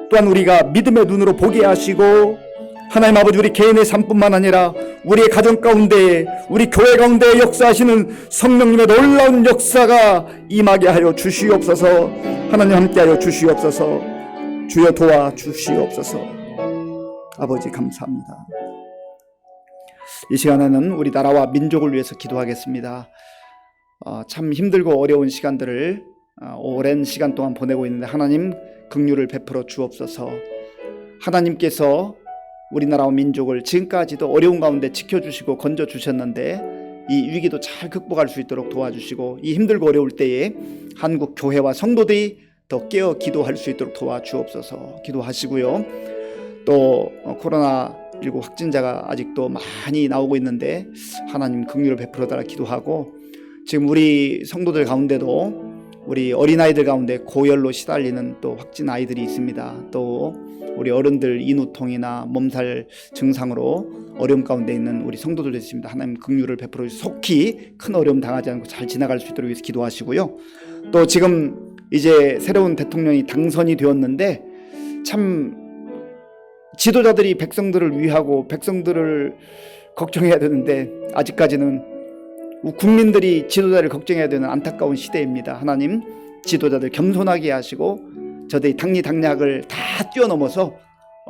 또한 우리가 믿음의 눈으로 보게 하시고 하나님 아버지, 우리 개인의 삶뿐만 아니라 우리의 가정 가운데, 우리 교회 가운데 역사하시는 성령님의 놀라운 역사가 임하게 하여 주시옵소서. 하나님 함께하여 주시옵소서. 주여 도와주시옵소서. 아버지 감사합니다. 이 시간에는 우리 나라와 민족을 위해서 기도하겠습니다. 참 힘들고 어려운 시간들을 오랜 시간 동안 보내고 있는데 하나님 긍휼을 베풀어 주옵소서. 하나님께서 우리나라와 민족을 지금까지도 어려운 가운데 지켜주시고 건져주셨는데 이 위기도 잘 극복할 수 있도록 도와주시고 이 힘들고 어려울 때에 한국 교회와 성도들이 더 깨어 기도할 수 있도록 도와주옵소서. 기도하시고요. 또 코로나19 확진자가 아직도 많이 나오고 있는데 하나님 긍휼을 베풀어 달라 기도하고, 지금 우리 성도들 가운데도 우리 어린아이들 가운데 고열로 시달리는 또 확진 아이들이 있습니다. 또 우리 어른들 인후통이나 몸살 증상으로 어려움 가운데 있는 우리 성도들 있습니다. 하나님 긍휼을 베풀어 속히 큰 어려움 당하지 않고 잘 지나갈 수 있도록 위해서 기도하시고요. 또 지금 이제 새로운 대통령이 당선이 되었는데 참 지도자들이 백성들을 위하고 백성들을 걱정해야 되는데 아직까지는 국민들이 지도자를 걱정해야 되는 안타까운 시대입니다. 하나님, 지도자들 겸손하게 하시고 저들이 당리당략을 다 뛰어넘어서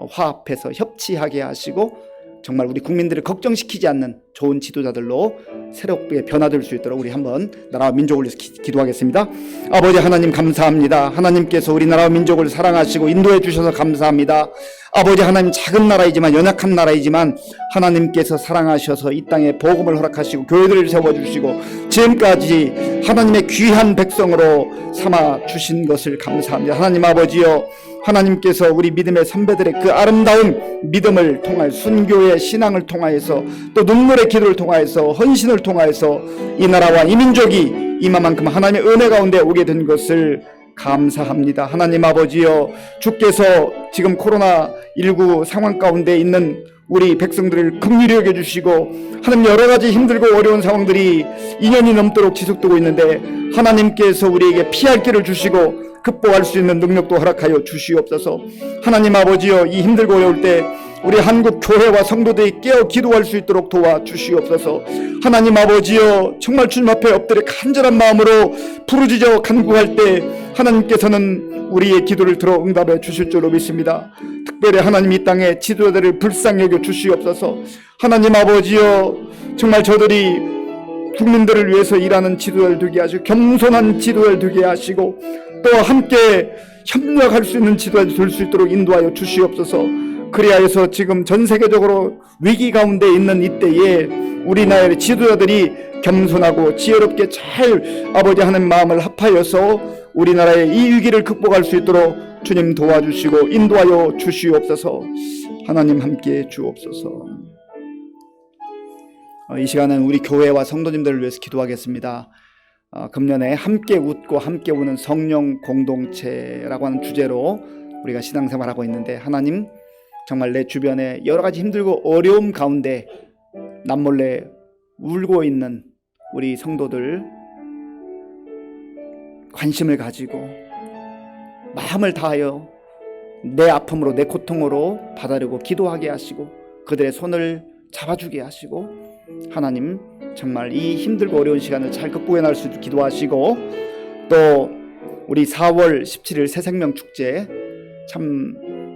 화합해서 협치하게 하시고 정말 우리 국민들을 걱정시키지 않는 좋은 지도자들로 새롭게 변화될 수 있도록 우리 한번 나라와 민족을 위해서 기도하겠습니다. 아버지 하나님 감사합니다. 하나님께서 우리나라와 민족을 사랑하시고 인도해 주셔서 감사합니다. 아버지 하나님, 작은 나라이지만 연약한 나라이지만 하나님께서 사랑하셔서 이 땅에 복음을 허락하시고 교회들을 세워주시고 지금까지 하나님의 귀한 백성으로 삼아 주신 것을 감사합니다. 하나님 아버지여, 하나님께서 우리 믿음의 선배들의 그 아름다운 믿음을 통하여 순교의 신앙을 통하여서 또 눈물의 기도를 통하여서 헌신을 통하여서 이 나라와 이 민족이 이만큼 하나님의 은혜 가운데 오게 된 것을 감사합니다. 하나님 아버지여, 주께서 지금 코로나19 상황 가운데 있는 우리 백성들을 긍휼히 여겨주시고, 하나님 여러 가지 힘들고 어려운 상황들이 2년이 넘도록 지속되고 있는데 하나님께서 우리에게 피할 길을 주시고 극복할 수 있는 능력도 허락하여 주시옵소서. 하나님 아버지여, 이 힘들고 어려울 때 우리 한국 교회와 성도들이 깨어 기도할 수 있도록 도와주시옵소서. 하나님 아버지여, 정말 주님 앞에 엎드려 간절한 마음으로 부르짖어 간구할 때 하나님께서는 우리의 기도를 들어 응답해 주실 줄로 믿습니다. 특별히 하나님 이 땅에 지도자들을 불쌍히 여겨 주시옵소서. 하나님 아버지여, 정말 저들이 국민들을 위해서 일하는 지도자를 되게 하시고 겸손한 지도자를 되게 하시고 또 함께 협력할 수 있는 지도자를 될 수 있도록 인도하여 주시옵소서. 그리하여서 지금 전 세계적으로 위기 가운데 있는 이때에 우리나라의 지도자들이 겸손하고 지혜롭게 잘 아버지 하는 마음을 합하여서 우리나라의 이 위기를 극복할 수 있도록 주님 도와주시고 인도하여 주시옵소서. 하나님 함께 주옵소서. 이 시간은 우리 교회와 성도님들을 위해서 기도하겠습니다. 금년에 함께 웃고 함께 우는 성령 공동체라고 하는 주제로 우리가 신앙생활하고 있는데, 하나님 정말 내 주변에 여러 가지 힘들고 어려움 가운데 남몰래 울고 있는 우리 성도들 관심을 가지고 마음을 다하여 내 아픔으로 내 고통으로 받아들이고 기도하게 하시고 그들의 손을 잡아주게 하시고, 하나님 정말 이 힘들고 어려운 시간을 잘 극복해 나갈 수 있도록 기도하시고, 또 우리 4월 17일 새생명축제, 참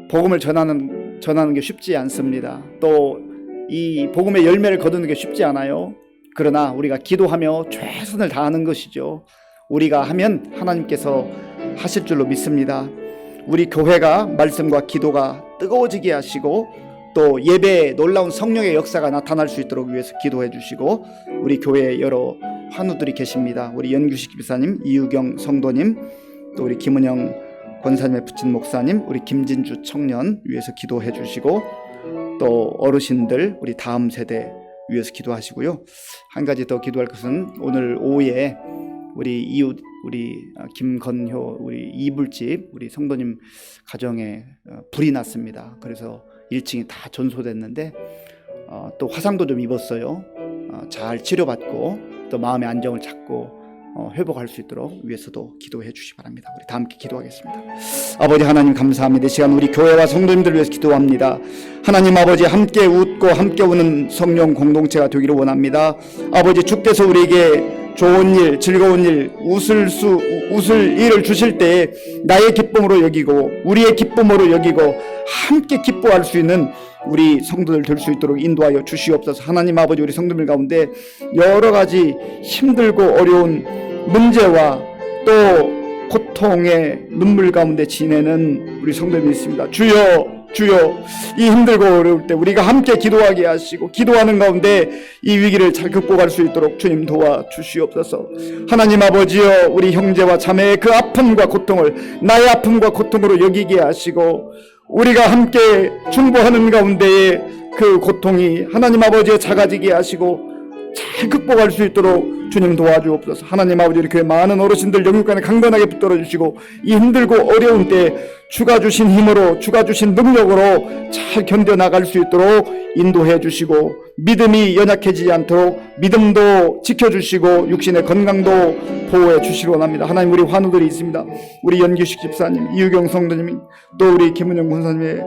복음을 전하는 게 쉽지 않습니다. 또 이 복음의 열매를 거두는 게 쉽지 않아요. 그러나 우리가 기도하며 최선을 다하는 것이죠. 우리가 하면 하나님께서 하실 줄로 믿습니다. 우리 교회가 말씀과 기도가 뜨거워지게 하시고 또 예배에 놀라운 성령의 역사가 나타날 수 있도록 위해서 기도해 주시고, 우리 교회에 여러 환우들이 계십니다. 우리 연규식 집사님, 이유경 성도님, 또 우리 김은영 권사님의 부친 목사님, 우리 김진주 청년 위해서 기도해 주시고, 또 어르신들 우리 다음 세대 위해서 기도하시고요. 한 가지 더 기도할 것은 오늘 오후에 우리 이웃 우리 김건효 우리 이불집 우리 성도님 가정에 불이 났습니다. 그래서 1층이 다 전소됐는데 또 화상도 좀 입었어요. 잘 치료받고 또 마음의 안정을 찾고 회복할 수 있도록 위해서도 기도해 주시기 바랍니다. 우리 다 함께 기도하겠습니다. 아버지 하나님 감사합니다. 이 시간 우리 교회와 성도님들을 위해서 기도합니다. 하나님 아버지, 함께 웃고 함께 우는 성령 공동체가 되기를 원합니다. 아버지, 주께서 우리에게 좋은 일, 즐거운 일, 웃을 일을 주실 때 나의 기쁨으로 여기고 우리의 기쁨으로 여기고 함께 기뻐할 수 있는 우리 성도들 될 수 있도록 인도하여 주시옵소서. 하나님 아버지, 우리 성도들 가운데 여러 가지 힘들고 어려운 문제와 또 고통의 눈물 가운데 지내는 우리 성도들이 있습니다. 주여 이 힘들고 어려울 때 우리가 함께 기도하게 하시고 기도하는 가운데 이 위기를 잘 극복할 수 있도록 주님 도와주시옵소서. 하나님 아버지여, 우리 형제와 자매의 그 아픔과 고통을 나의 아픔과 고통으로 여기게 하시고 우리가 함께 중보하는 가운데에 그 고통이 하나님 아버지의 작아지게 하시고 잘 극복할 수 있도록 주님 도와주옵소서. 하나님 아버지, 우리 교회 많은 어르신들 영육간에 강건하게 붙들어 주시고 이 힘들고 어려운 때 주가 주신 힘으로 주가 주신 능력으로 잘 견뎌나갈 수 있도록 인도해 주시고 믿음이 연약해지지 않도록 믿음도 지켜주시고 육신의 건강도 보호해 주시기 원합니다. 하나님, 우리 환우들이 있습니다. 우리 연규식 집사님, 이유경 성도님, 또 우리 김은영 권사님의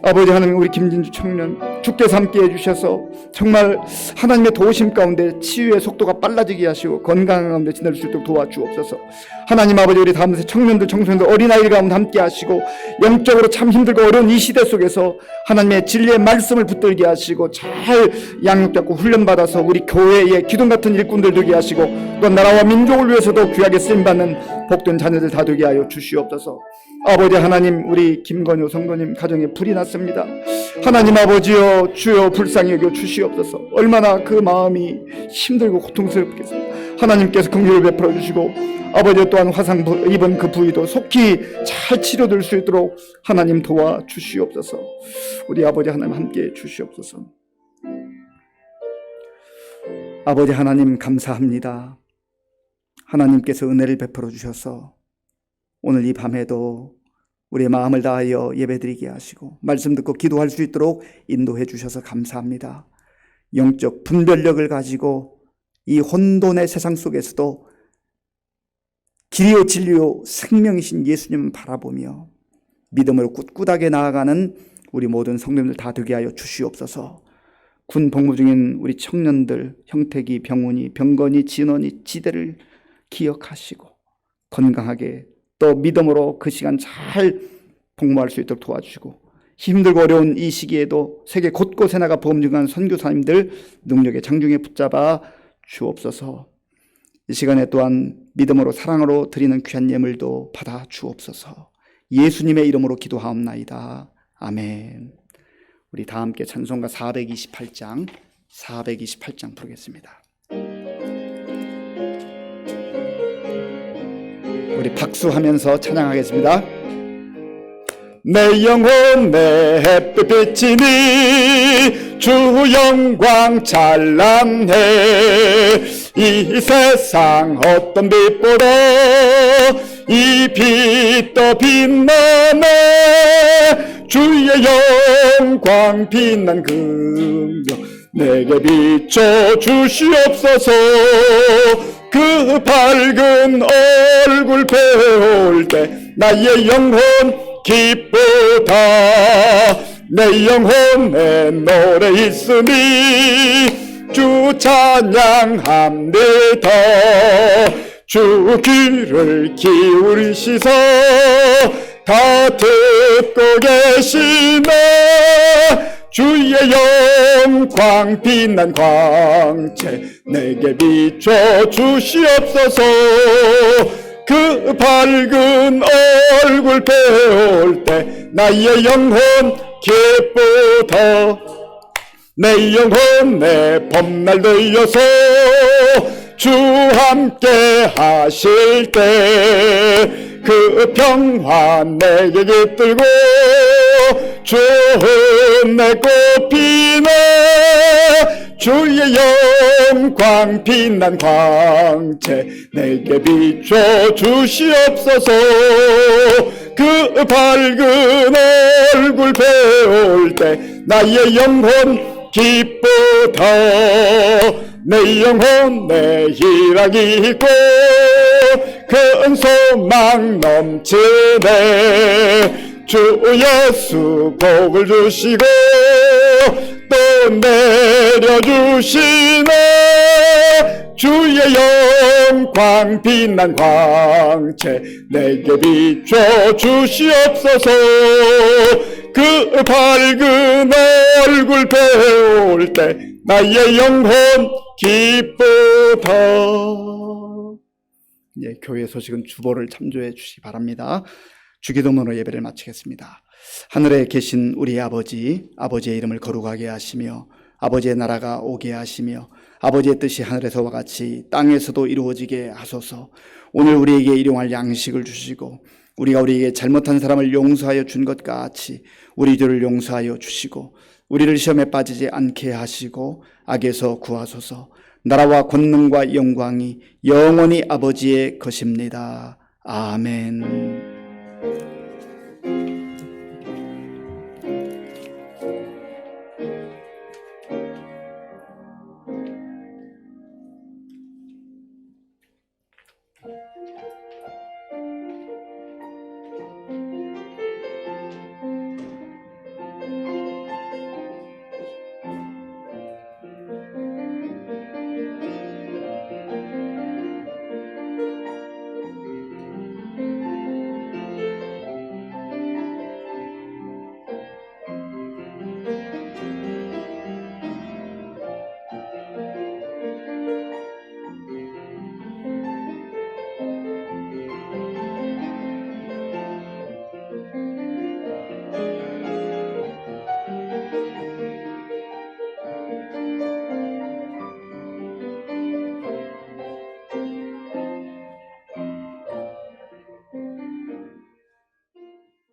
아버지 하나님, 우리 김진주 청년, 주께서 함께 해주셔서 정말 하나님의 도우심 가운데 치유의 속도가 빨라지게 하시고 건강한 가운데 지낼 수 있도록 도와주옵소서. 하나님 아버지, 우리 다음 세 청년들, 청소년들, 어린아이들 가운데 함께 하시고 영적으로 참 힘들고 어려운 이 시대 속에서 하나님의 진리의 말씀을 붙들게 하시고 잘 양육받고 훈련받아서 우리 교회의 기둥 같은 일꾼들 되게 하시고 또 나라와 민족을 위해서도 귀하게 쓰임받는 복된 자녀들 다 되게 하여 주시옵소서. 아버지 하나님, 우리 김건효 성도님 가정에 불이 났습니다. 하나님 아버지여, 주여 불쌍히 여겨 주시옵소서. 얼마나 그 마음이 힘들고 고통스럽겠습니까. 하나님께서 긍휼을 베풀어 주시고 아버지 또한 화상 입은 그 부위도 속히 잘 치료될 수 있도록 하나님 도와 주시옵소서. 우리 아버지 하나님 함께 주시옵소서. 아버지 하나님 감사합니다. 하나님께서 은혜를 베풀어 주셔서 오늘 이 밤에도 우리의 마음을 다하여 예배드리게 하시고 말씀 듣고 기도할 수 있도록 인도해 주셔서 감사합니다. 영적 분별력을 가지고 이 혼돈의 세상 속에서도 길이요 진리요 생명이신 예수님을 바라보며 믿음으로 꿋꿋하게 나아가는 우리 모든 성도님들 다 되게 하여 주시옵소서. 군 복무 중인 우리 청년들, 형택이, 병훈이, 병건이, 진원이, 지대를 기억하시고 건강하게 또 믿음으로 그 시간 잘 복무할 수 있도록 도와주시고 힘들고 어려운 이 시기에도 세계 곳곳에 나가 복음 증거하는 선교사님들 능력의 장중에 붙잡아 주옵소서. 이 시간에 또한 믿음으로 사랑으로 드리는 귀한 예물도 받아 주옵소서. 예수님의 이름으로 기도하옵나이다. 아멘. 우리 다 함께 찬송가 428장 부르겠습니다. 우리 박수하면서 찬양하겠습니다. 내 영혼 내 햇빛 비치니 주 영광 찬란해. 이 세상 어떤 빛보다 이 빛도 빛나네. 주의 영광 빛난 긍정 내게 비춰 주시옵소서. 그 밝은 얼굴 배울 때 나의 영혼 기쁘다. 내 영혼에 노래 있으니 주 찬양합니다. 주 귀를 기울이시서 다 듣고 계시네. 주의 영광 빛난 광채 내게 비춰 주시옵소서. 그 밝은 얼굴 배울 때 나의 영혼 기쁘다. 내 영혼의 봄날 되어서 주 함께 하실 때 그 평화 내게 깃들고 주 은혜 꽃피네. 주의 영광 빛난 광채 내게 비춰 주시옵소서. 그 밝은 얼굴 배울 때 나의 영혼 기쁘다. 내 영혼에 희락이 있고 큰 소망 넘치네. 주 예수 복을 주시고 또 내려주시네. 주의 영광 빛난 광채 내게 비춰 주시옵소서. 그 밝은 얼굴 배울 때 나의 영혼 기쁘다. 예, 교회 소식은 주보를 참조해 주시기 바랍니다. 주기도문으로 예배를 마치겠습니다. 하늘에 계신 우리 아버지, 아버지의 이름을 거룩하게 하시며 아버지의 나라가 오게 하시며 아버지의 뜻이 하늘에서와 같이 땅에서도 이루어지게 하소서. 오늘 우리에게 일용할 양식을 주시고 우리가 우리에게 잘못한 사람을 용서하여 준 것 같이 우리 죄를 용서하여 주시고 우리를 시험에 빠지지 않게 하시고 악에서 구하소서. 나라와 권능과 영광이 영원히 아버지의 것입니다. 아멘.